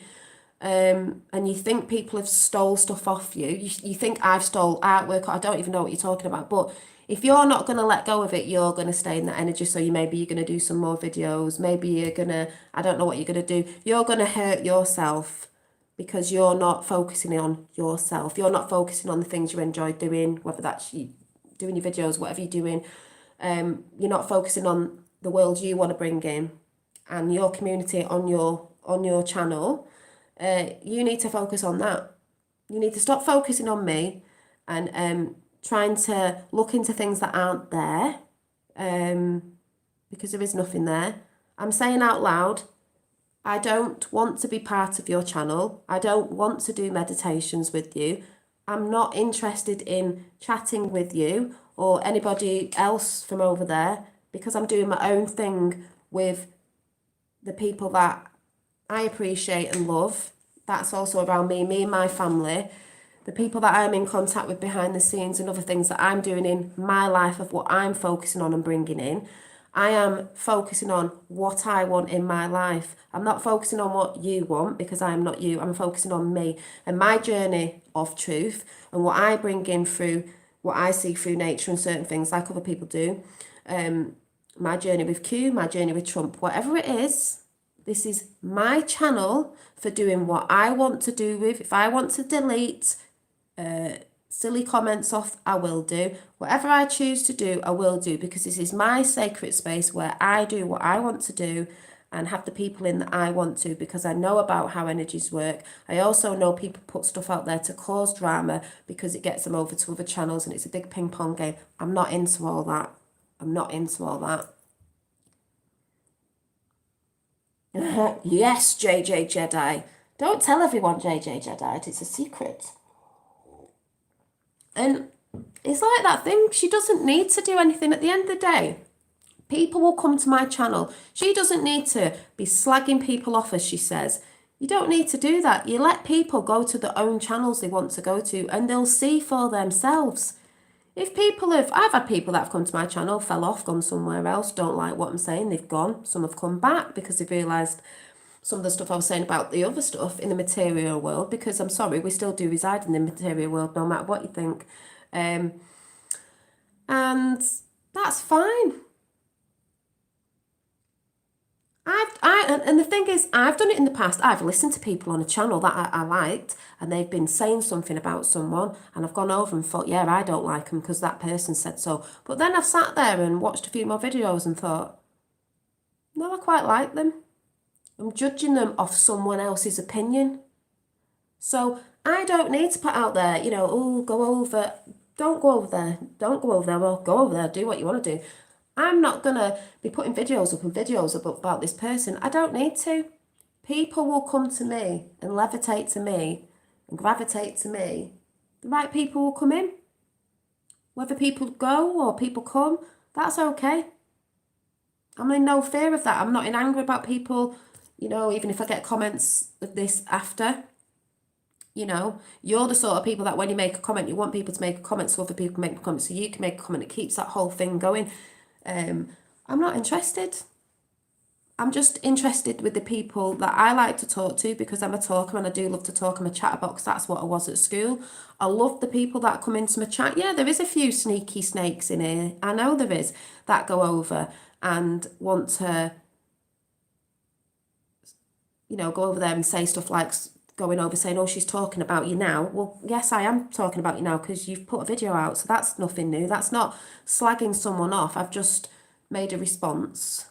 And you think people have stole stuff off you. You think I've stole artwork. I don't even know what you're talking about. But if you're not going to let go of it, you're going to stay in that energy. So maybe you're going to do some more videos. Maybe you're going to, I don't know what you're going to do. You're going to hurt yourself because you're not focusing on yourself. You're not focusing on the things you enjoy doing, whether that's you doing your videos, whatever you're doing. You're not focusing on the world you want to bring in and your community on your channel. You need to focus on that. You need to stop focusing on me and trying to look into things that aren't there, because there is nothing there. I'm saying out loud, I don't want to be part of your channel. I don't want to do meditations with you. I'm not interested in chatting with you or anybody else from over there, because I'm doing my own thing with the people that I appreciate and love. That's also around me and my family, the people that I'm in contact with behind the scenes, and other things that I'm doing in my life of what I'm focusing on and bringing in. I am focusing on what I want in my life. I'm not focusing on what you want, because I am not you. I'm focusing on me and my journey of truth and what I bring in through what I see through nature and certain things like other people do. My journey with Q, my journey with Trump, whatever it is, this is my channel for doing what I want to do with. If I want to delete silly comments off, I will do. Whatever I choose to do, I will do, because this is my sacred space where I do what I want to do and have the people in that I want to, because I know about how energies work. I also know people put stuff out there to cause drama because it gets them over to other channels and it's a big ping pong game. I'm not into all that. I'm not into all that. Yes, JJ Jedi. Don't tell everyone JJ Jedi. It's a secret. And it's like that thing. She doesn't need to do anything at the end of the day. People will come to my channel. She doesn't need to be slagging people off, as she says. You don't need to do that. You let people go to their own channels they want to go to, and they'll see for themselves. If I've had people that have come to my channel, fell off, gone somewhere else, don't like what I'm saying, they've gone. Some have come back because they've realised some of the stuff I was saying about the other stuff in the material world, because I'm sorry, we still do reside in the material world no matter what you think. And that's fine. And the thing is, I've done it in the past. I've listened to people on a channel that I liked, and they've been saying something about someone, and I've gone over and thought, yeah, I don't like them because that person said so. But then I've sat there and watched a few more videos and thought, no, I quite like them. I'm judging them off someone else's opinion. So I don't need to put out there, oh, go over. Don't go over there. Don't go over there. Well, go over there. Do what you want to do. I'm not going to be putting videos up and videos up about this person. I don't need to. People will come to me and levitate to me and gravitate to me. The right people will come in. Whether people go or people come, that's okay. I'm in no fear of that. I'm not in anger about people, even if I get comments of this after. You're the sort of people that when you make a comment, you want people to make a comment so other people can make a comment so you can make a comment. It keeps that whole thing going. I'm not interested. I'm just interested with the people that I like to talk to because I'm a talker and I do love to talk. I'm a chatterbox. That's what I was at school. I love the people that come into my chat. Yeah, there is a few sneaky snakes in here. I know there is, that go over and want to, go over there and say stuff like going over saying, oh, she's talking about you now. Well, yes, I am talking about you now because you've put a video out. So that's nothing new. That's not slagging someone off. I've just made a response,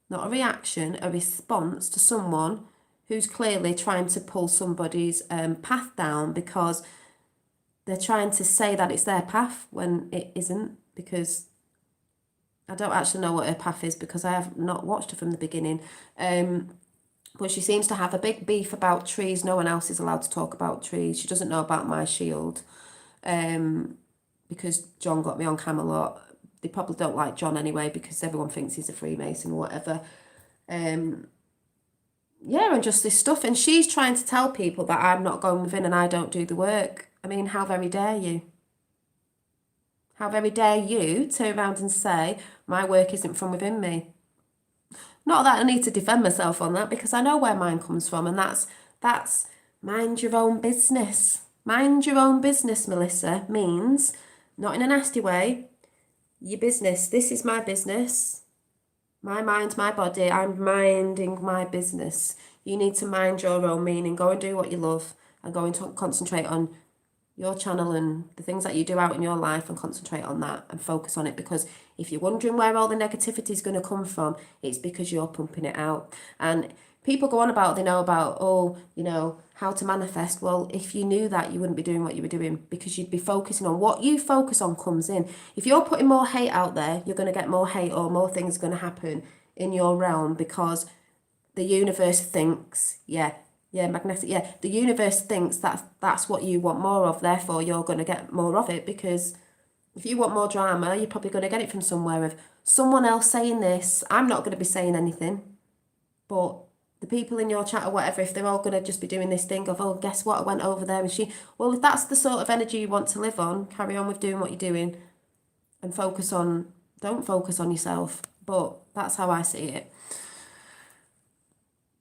not a reaction, a response to someone who's clearly trying to pull somebody's path down because they're trying to say that it's their path when it isn't, because I don't actually know what her path is because I have not watched her from the beginning. But she seems to have a big beef about trees. No one else is allowed to talk about trees. She doesn't know about my shield because John got me on Camelot. They probably don't like John anyway because everyone thinks he's a Freemason or whatever. And just this stuff. And she's trying to tell people that I'm not going within and I don't do the work. I mean, how very dare you? How very dare you turn around and say my work isn't from within me? Not that I need to defend myself on that because I know where mine comes from, and that's mind your own business. Mind your own business, Melissa, means, not in a nasty way, your business. This is my business. My mind, my body, I'm minding my business. You need to mind your own meaning. Go and do what you love and go and concentrate on your channel and the things that you do out in your life and concentrate on that and focus on it, because if you're wondering where all the negativity is going to come from, it's because you're pumping it out. And people go on about, they know about, how to manifest. Well, if you knew that, you wouldn't be doing what you were doing because you'd be focusing on what you focus on comes in. If you're putting more hate out there, you're going to get more hate or more things going to happen in your realm because the universe thinks, magnetic. Yeah, the universe thinks that's what you want more of. Therefore, you're going to get more of it because if you want more drama, you're probably going to get it from somewhere of someone else saying this. I'm not going to be saying anything, but the people in your chat or whatever, if they're all going to just be doing this thing of, oh, guess what? I went over there and if that's the sort of energy you want to live on, carry on with doing what you're doing and don't focus on yourself. But that's how I see it.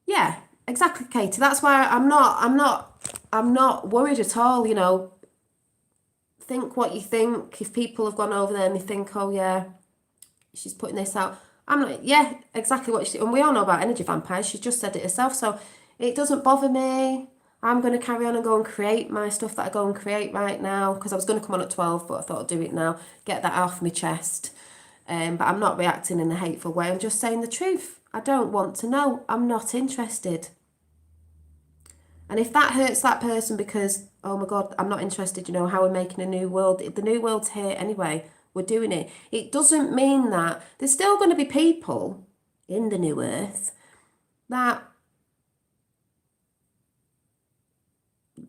Yeah. Exactly, Katie. That's why I'm not worried at all, Think what you think. If people have gone over there and they think, oh yeah, she's putting this out. I'm like, yeah, exactly what she, and we all know about energy vampires. She's just said it herself. So it doesn't bother me. I'm going to carry on and go and create my stuff that I go and create right now, because I was going to come on at 12, but I thought I'd do it now, get that off my chest. But I'm not reacting in a hateful way. I'm just saying the truth. I don't want to know. I'm not interested. And if that hurts that person because, oh my God, I'm not interested, how we're making a new world. The new world's here anyway. We're doing it. It doesn't mean that there's still going to be people in the new earth that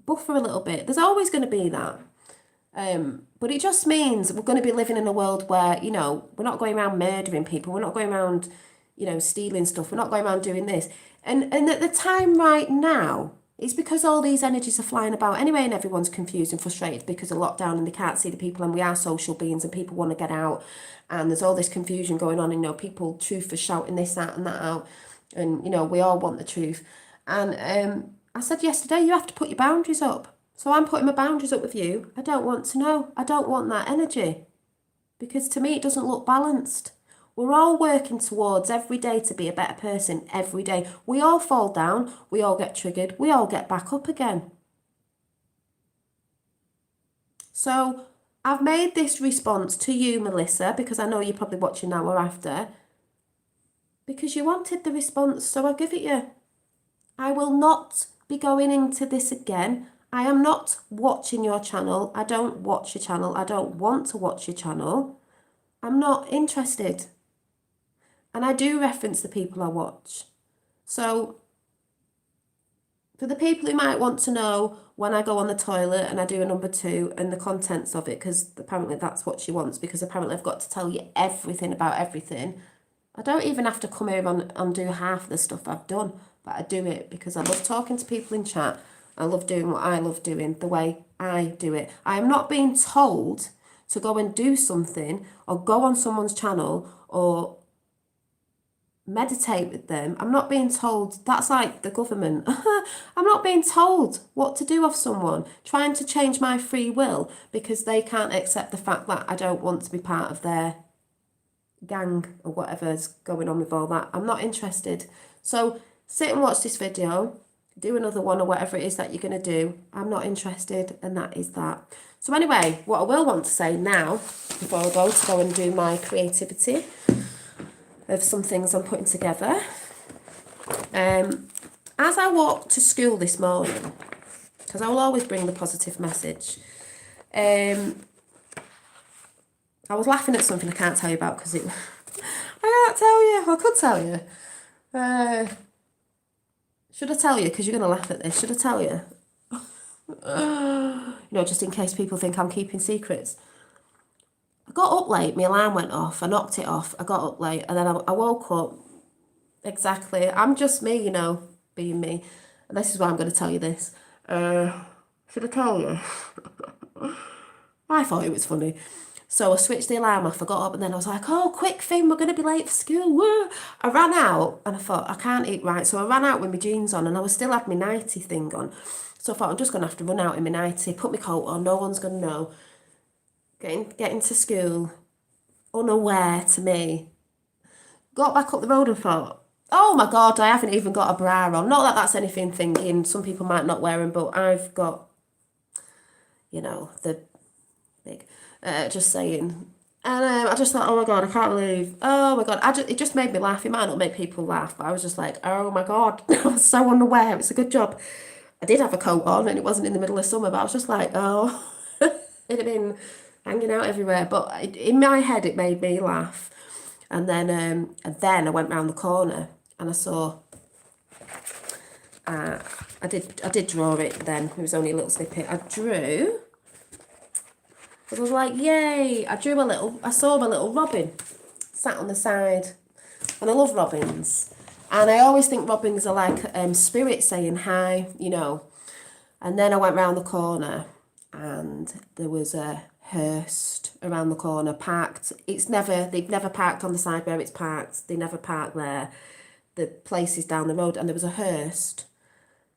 buffer a little bit. There's always going to be that. But it just means we're going to be living in a world where, we're not going around murdering people. We're not going around, stealing stuff. We're not going around doing this. And at the time right now, it's because all these energies are flying about anyway and everyone's confused and frustrated because of lockdown and they can't see the people, and we are social beings and people want to get out, and there's all this confusion going on, and people, truth for shouting this, that and that out, and we all want the truth. And I said yesterday, you have to put your boundaries up. So I'm putting my boundaries up with you. I don't want to know. I don't want that energy. Because to me, it doesn't look balanced. We're all working towards every day to be a better person every day. We all fall down. We all get triggered. We all get back up again. So I've made this response to you, Melissa, because I know you're probably watching now or after, because you wanted the response, so I'll give it you. I will not be going into this again. I am not watching your channel. I don't watch your channel. I don't want to watch your channel. I'm not interested. And I do reference the people I watch. So for the people who might want to know when I go on the toilet and I do a number 2 and the contents of it, because apparently that's what she wants, because apparently I've got to tell you everything about everything. I don't even have to come here and do half the stuff I've done, but I do it because I love talking to people in chat. I love doing what I love doing, the way I do it. I am not being told to go and do something or go on someone's channel or meditate with them. I'm not being told. That's like the government. I'm not being told what to do of someone, trying to change my free will because they can't accept the fact that I don't want to be part of their gang or whatever's going on with all that. I'm not interested. So sit and watch this video, do another one or whatever it is that you're going to do. I'm not interested, and that is that. So anyway, what I will want to say now, before I go and do my creativity of some things I'm putting together, as I walked to school this morning, because I will always bring the positive message, I was laughing at something I can't tell you about because it... I can't tell you. I could tell you. Should I tell you? Because you're going to laugh at this. Should I tell you? Just in case people think I'm keeping secrets. I got up late. My alarm went off. I knocked it off. I got up late. And then I woke up. Exactly. I'm just me, being me. And this is why I'm going to tell you this. Should I tell you? I thought it was funny. So I switched the alarm off, I got up and then I was like, oh, quick thing, we're going to be late for school. Woo. I ran out and I thought, I can't eat right. So I ran out with my jeans on and I still had my nightie thing on. So I thought, I'm just going to have to run out in my nightie, put my coat on, no one's going to know. Getting to school, unaware to me. Got back up the road and thought, oh my God, I haven't even got a bra on. Not that that's anything thinking, some people might not wear them, but I've got, the big... just saying. And I just thought, oh my God, I can't believe, oh my God. It just made me laugh. It might not make people laugh, but I was just like, oh my God, I was so unaware. It's a good job I did have a coat on and it wasn't in the middle of summer, but I was just like, oh, it'd have been hanging out everywhere. But in my head, it made me laugh. And then I went round the corner and I saw, I did draw it then. It was only a little snippet. I drew... I was like, yay, I saw a little robin sat on the side. And I love robins. And I always think robins are like spirits saying hi, And then I went round the corner and there was a hearse around the corner parked. They've never parked on the side where it's parked. They never park there. The place is down the road and there was a hearse.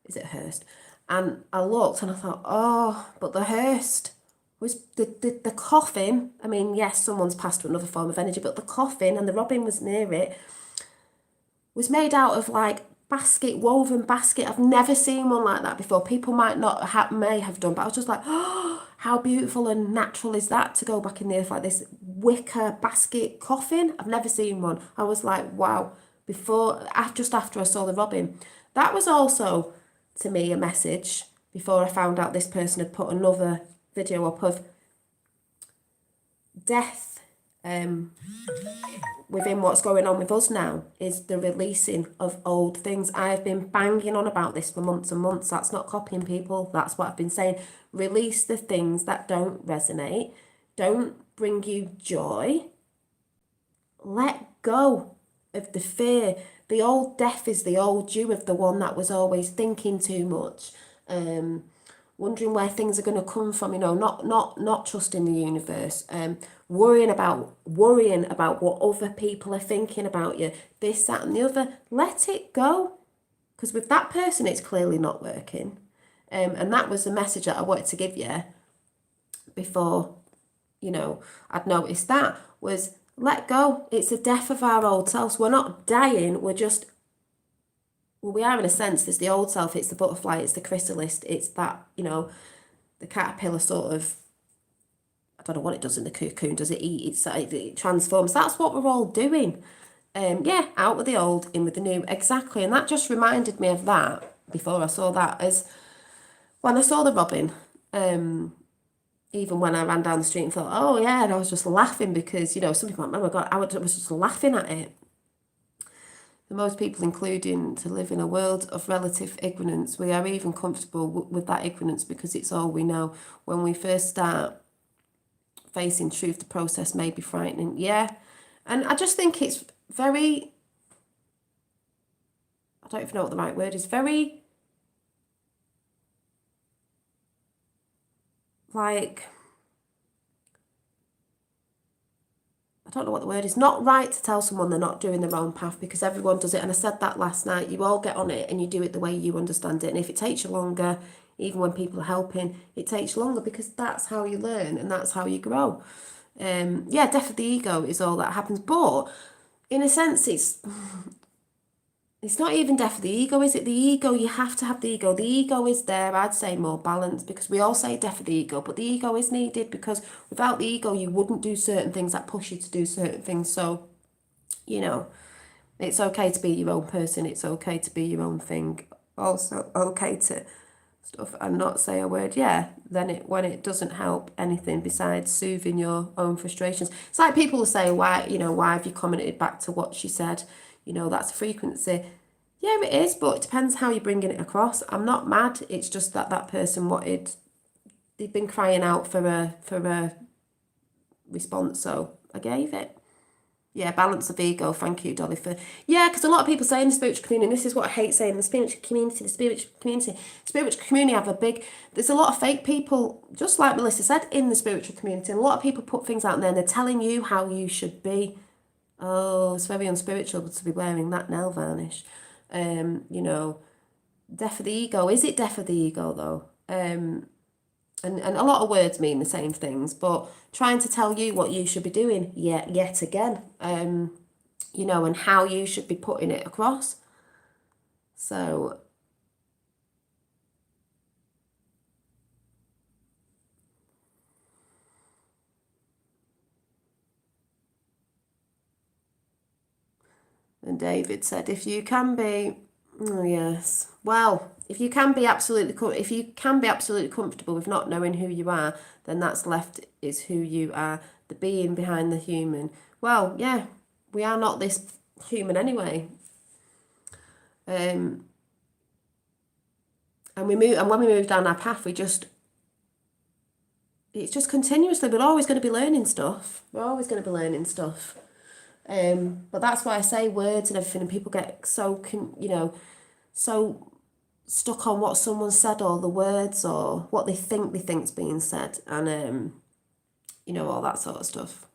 Is it a hearse? And I looked and I thought, oh, but the hearse... was the coffin. I mean, yes, someone's passed to another form of energy, but the coffin and the robin was near it was made out of like woven basket. I've never seen one like that before. People may have done, but I was just like, oh, how beautiful and natural is that to go back in the earth like this wicker basket coffin? I've never seen one. I was like, wow. Just after I saw the robin, that was also to me a message. Before I found out this person had put another video up of death within what's going on with us now is the releasing of old things. I've been banging on about this for months and months. That's not copying, people. That's what I've been saying. Release the things that don't resonate, don't bring you joy. Let go of the fear. The old death is the old you of the one that was always thinking too much, wondering where things are going to come from, not trusting the universe, worrying about what other people are thinking about you, this, that and the other. Let it go. Because with that person, it's clearly not working. And that was the message that I wanted to give you before, I'd noticed that, was let go. It's the death of our old selves. We're not dying. We're just, well, we are in a sense. There's the old self. It's the butterfly. It's the chrysalis. It's that, the caterpillar sort of, I don't know what it does in the cocoon. Does it eat? It transforms. That's what we're all doing. Out with the old, in with the new. Exactly. And that just reminded me of that before I saw that, as when I saw the robin, even when I ran down the street and thought, oh yeah, and I was just laughing because, some people are like, oh my God, I was just laughing at it. For most people, including to live in a world of relative ignorance, we are even comfortable with that ignorance because it's all we know. When we first start facing truth, the process may be frightening. Yeah. And I just think it's very, I don't even know what the right word is, very, like, I don't know what the word is, not right to tell someone they're not doing the wrong path, because everyone does it. And I said that last night, you all get on it and you do it the way you understand it. And if it takes you longer, even when people are helping, it takes you longer because that's how you learn and that's how you grow. Death of the ego is all that happens. But in a sense, it's not even death of the ego, is it? The ego, you have to have the ego. The ego is there, I'd say, more balanced, because we all say death of the ego, but the ego is needed, because without the ego, you wouldn't do certain things that push you to do certain things. So, it's okay to be your own person. It's okay to be your own thing. Also, okay to stuff and not say a word. Then when it doesn't help anything besides soothing your own frustrations. It's like people will say, why have you commented back to what she said? That's a frequency. Yeah, it is, but it depends how you're bringing it across. I'm not mad. It's just that person they've been crying out for a response, so I gave it. Yeah, balance of ego. Thank you, Dolly, for... Yeah, because a lot of people say in the spiritual community, and this is what I hate saying, the spiritual community have a big... There's a lot of fake people, just like Melissa said, in the spiritual community. And a lot of people put things out there and they're telling you how you should be. Oh, it's very unspiritual to be wearing that nail varnish. Death of the ego. Is it death of the ego, though? And a lot of words mean the same things, but trying to tell you what you should be doing yet again, and how you should be putting it across. So, and David said, if you can be, oh yes, well, if you can be absolutely comfortable with not knowing who you are, then that's left is who you are, the being behind the human. Well, yeah, we are not this human anyway. And when we move down our path, it's just continuously, we're always going to be learning stuff. But that's why I say words and everything, and people get so stuck on what someone said, or the words, or what they think's being said, and all that sort of stuff.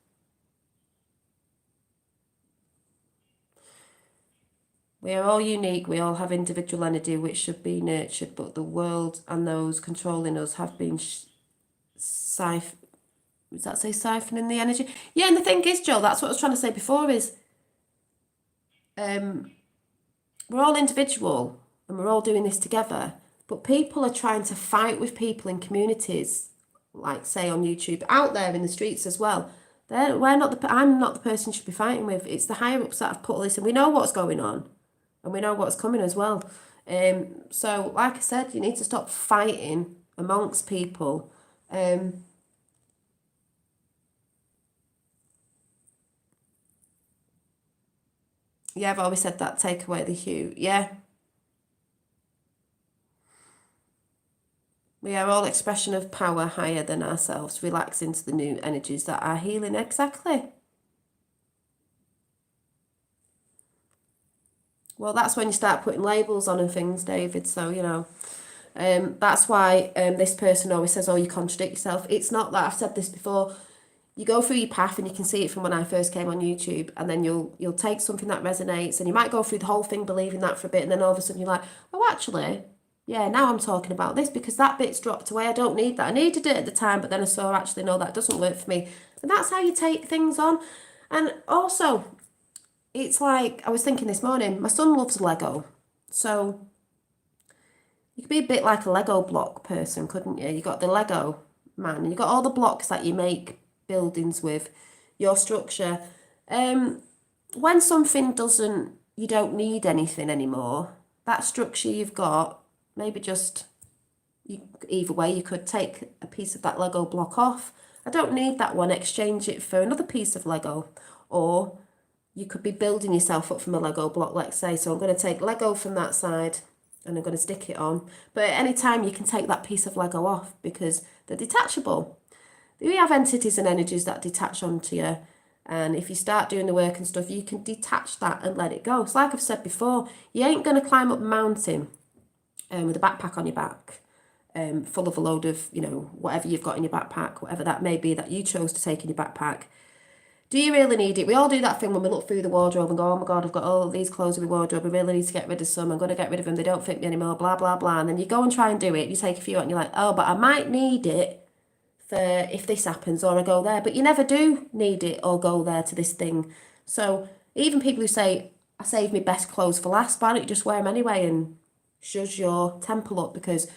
We are all unique. We all have individual energy which should be nurtured, but the world and those controlling us have been siphoning the energy? Yeah, and the thing is, Joe, that's what I was trying to say before, is we're all individual and we're all doing this together, but people are trying to fight with people in communities, like say on YouTube, out there in the streets as well. I'm not the person you should be fighting with. It's the higher ups that have put all this, and we know what's going on, and we know what's coming as well. So like I said, you need to stop fighting amongst people. Yeah, I've always said that, take away the hue. Yeah. We are all expression of power higher than ourselves. Relax into the new energies that are healing. Exactly. Well, that's when you start putting labels on and things, David. So, that's why this person always says, oh, you contradict yourself. It's not that. I've said this before. you go through your path, and you can see it from when I first came on YouTube, and then you'll take something that resonates, and you might go through the whole thing believing that for a bit, and then all of a sudden you're like, oh, actually, yeah, now I'm talking about this because that bit's dropped away. I don't need that. I needed it at the time, but then I saw, actually, no, that doesn't work for me. And that's how you take things on. And also, it's like, I was thinking this morning, my son loves Lego. So you could be a bit like a Lego block person, couldn't you? You got the Lego man, you got all the blocks that you make buildings with, your structure. When something doesn't, you don't need anything anymore, that structure you've got, maybe just, either way, you could take a piece of that Lego block off. I don't need that one, exchange it for another piece of Lego. Or you could be building yourself up from a Lego block, let's say. So I'm going to take Lego from that side and I'm going to stick it on. But at any time you can take that piece of Lego off because they're detachable. We have entities and energies that detach onto you. And if you start doing the work and stuff, you can detach that and let it go. So like I've said before, you ain't going to climb up a mountain with a backpack on your back, full of a load of, whatever you've got in your backpack, whatever that may be that you chose to take in your backpack. Do you really need it? We all do that thing when we look through the wardrobe and go, oh my God, I've got all these clothes in my wardrobe. I really need to get rid of some. I'm going to get rid of them. They don't fit me anymore, blah, blah, blah. And then you go and try and do it. You take a few out and you're like, oh, but I might need it for if this happens or I go there. But you never do need it or go there to this thing. So even people who say, I save my best clothes for last, why don't you just wear them anyway and shuzz your temple up because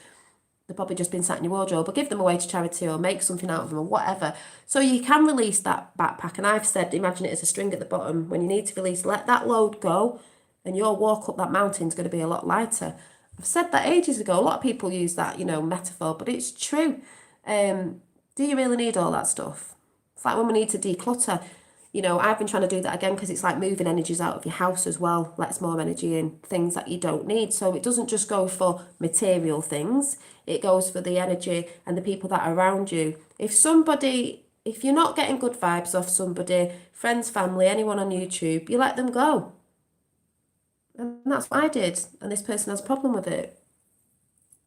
they've probably just been sat in your wardrobe, or give them away to charity or make something out of them or whatever. So you can release that backpack. And I've said, imagine it as a string at the bottom. When you need to release, let that load go and your walk up that mountain is going to be a lot lighter. I've said that ages ago. A lot of people use that, metaphor, but it's true. Do you really need all that stuff? It's like when we need to declutter. I've been trying to do that again because it's like moving energies out of your house as well. Lets more energy in, things that you don't need. So it doesn't just go for material things. It goes for the energy and the people that are around you. If you're not getting good vibes off somebody, friends, family, anyone on YouTube, you let them go. And that's what I did. And this person has a problem with it.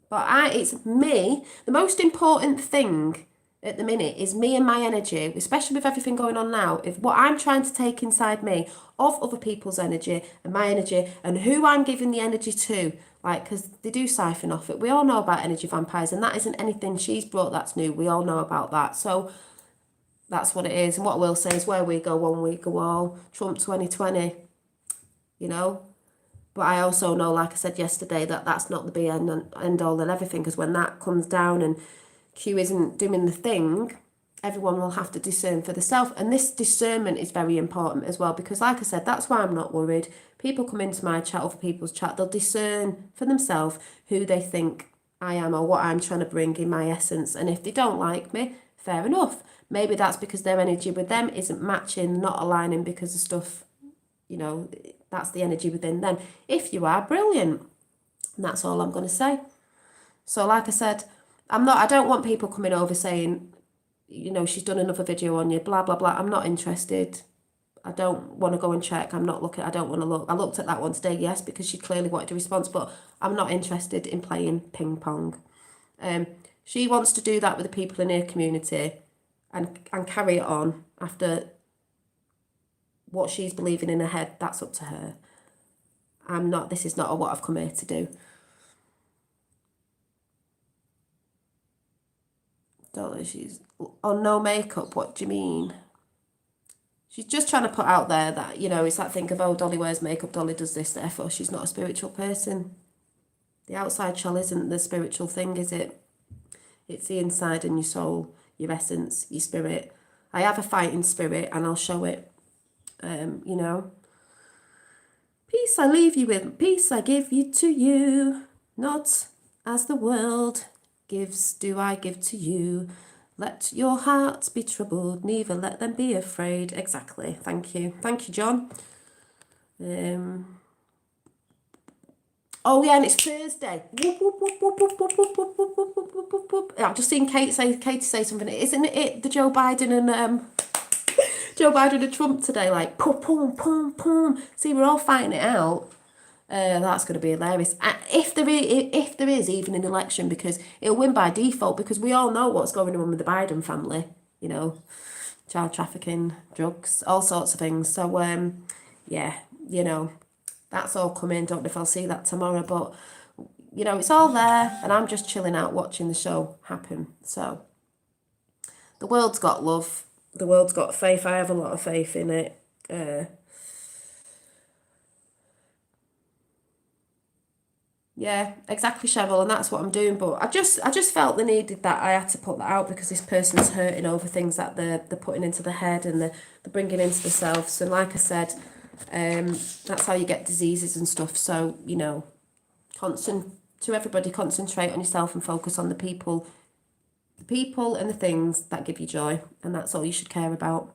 But it's me. The most important thing at the minute is me and my energy, especially with everything going on now. If what I'm trying to take inside me of other people's energy and my energy and who I'm giving the energy to, because they do siphon off it. We all know about energy vampires, and that isn't anything she's brought that's new. We all know about that. So that's what it is. And what we'll say is where we go one, we go all. Trump 2020, But I also know, like I said yesterday, that that's not the be end all and everything, because when that comes down and Q isn't doing the thing, everyone will have to discern for themselves. And this discernment is very important as well, because like I said, that's why I'm not worried. People come into my chat, other people's chat, they'll discern for themselves who they think I am or what I'm trying to bring in my essence. And if they don't like me, fair enough. Maybe that's because their energy with them isn't matching, not aligning because of stuff, that's the energy within them. If you are, brilliant. And that's all I'm going to say. So like I said, I don't want people coming over saying, she's done another video on you, blah, blah, blah. I'm not interested. I don't want to go and check. I'm not looking. I don't want to look. I looked at that one today, yes, because she clearly wanted a response, but I'm not interested in playing ping pong. She wants to do that with the people in her community and carry it on after what she's believing in her head. That's up to her. This is not what I've come here to do. Dolly, she's on no makeup. What do you mean? She's just trying to put out there that, it's that thing of, oh, Dolly wears makeup, Dolly does this, therefore she's not a spiritual person. The outside shell isn't the spiritual thing, is it? It's the inside and your soul, your essence, your spirit. I have a fighting spirit and I'll show it, Peace I leave you with, peace I give you to you, not as the world gives do I give to you. Let your hearts be troubled, neither let them be afraid. Exactly. Thank you. Thank you, John. Oh, yeah, and it's Thursday. I've just seen Katie say something. Isn't it the Joe Biden and Trump today? Like, pum, pum, pum, pum. See, we're all fighting it out. That's going to be hilarious. If there is even an election, because it'll win by default, because we all know what's going on with the Biden family, child trafficking, drugs, all sorts of things. So yeah, you know, that's all coming. Don't know if I'll see that tomorrow, but you know, it's all there, and I'm just chilling out watching the show happen. So the world's got love, the world's got faith. I have a lot of faith in it. Yeah, exactly, Cheryl, and that's what I'm doing. But I just felt the needed that I had to put that out because this person's hurting over things that they're putting into the head and they're bringing into themselves. And like I said, that's how you get diseases and stuff. So you know, to everybody, concentrate on yourself and focus on the people and the things that give you joy, and that's all you should care about.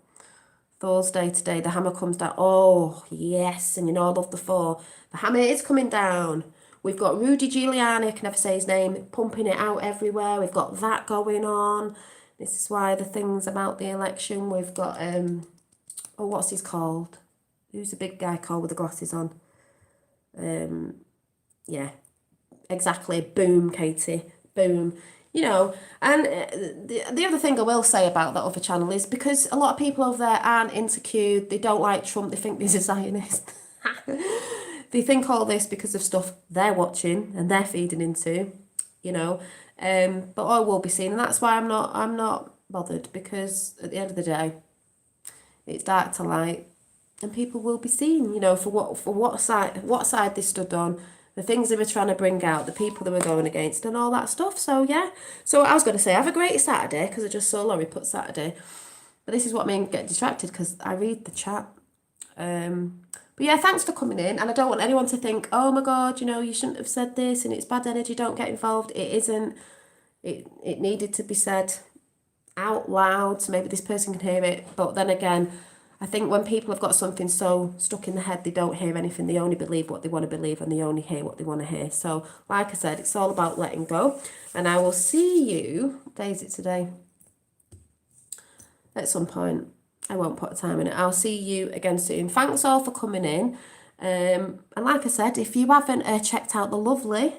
Thursday today, the hammer comes down. Oh, yes, and you know I love the four. The hammer is coming down. We've got Rudy Giuliani, I can never say his name, pumping it out everywhere. We've got that going on. This is why the things about the election, we've got, oh, what's he called? Who's the big guy called with the glasses on? Yeah, exactly. Boom, Katie. Boom. You know, and the other thing I will say about that other channel is because a lot of people over there aren't insecure, they don't like Trump, they think he's a Zionist. They think all this because of stuff they're watching and they're feeding into, you know. But I will be seen, and that's why I'm not bothered, because at the end of the day, it's dark to light, and people will be seen, you know, for what side they stood on, the things they were trying to bring out, the people they were going against, and all that stuff. So yeah. So I was going to say, have a great Saturday, because I just saw Laurie put Saturday, but this is what I mean, get distracted because I read the chat. But yeah, thanks for coming in, and I don't want anyone to think, oh my God, you know, you shouldn't have said this and it's bad energy, don't get involved. It isn't. It needed to be said out loud so maybe this person can hear it. But then again, I think when people have got something so stuck in the head, they don't hear anything. They only believe what they want to believe, and they only hear what they want to hear. So like I said, it's all about letting go, and I will see you, what day is it today? At some point. I won't put a time in it. I'll see you again soon. Thanks all for coming in. And like I said, if you haven't checked out the lovely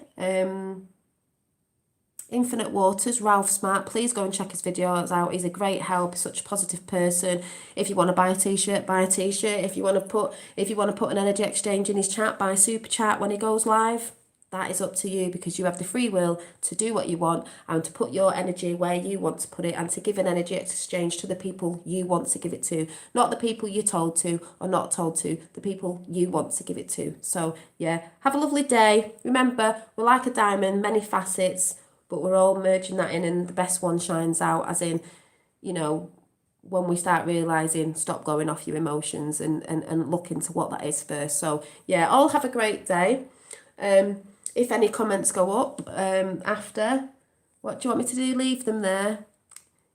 Infinite Waters, Ralph Smart, please go and check his videos out. He's a great help, such a positive person. If you want to buy a t-shirt, buy a t-shirt. If you want to put an energy exchange in his chat, buy super chat when he goes live. That is up to you, because you have the free will to do what you want and to put your energy where you want to put it, and to give an energy exchange to the people you want to give it to, not the people you're told to or not told to, the people you want to give it to. So yeah, have a lovely day. Remember, we're like a diamond, many facets, but we're all merging that in, and the best one shines out, as in, you know, when we start realising, stop going off your emotions and look into what that is first. So yeah, all have a great day. If any comments go up after, what do you want me to do? Leave them there.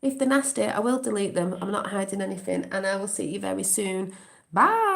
If they're nasty, I will delete them. I'm not hiding anything, and I will see you very soon. Bye.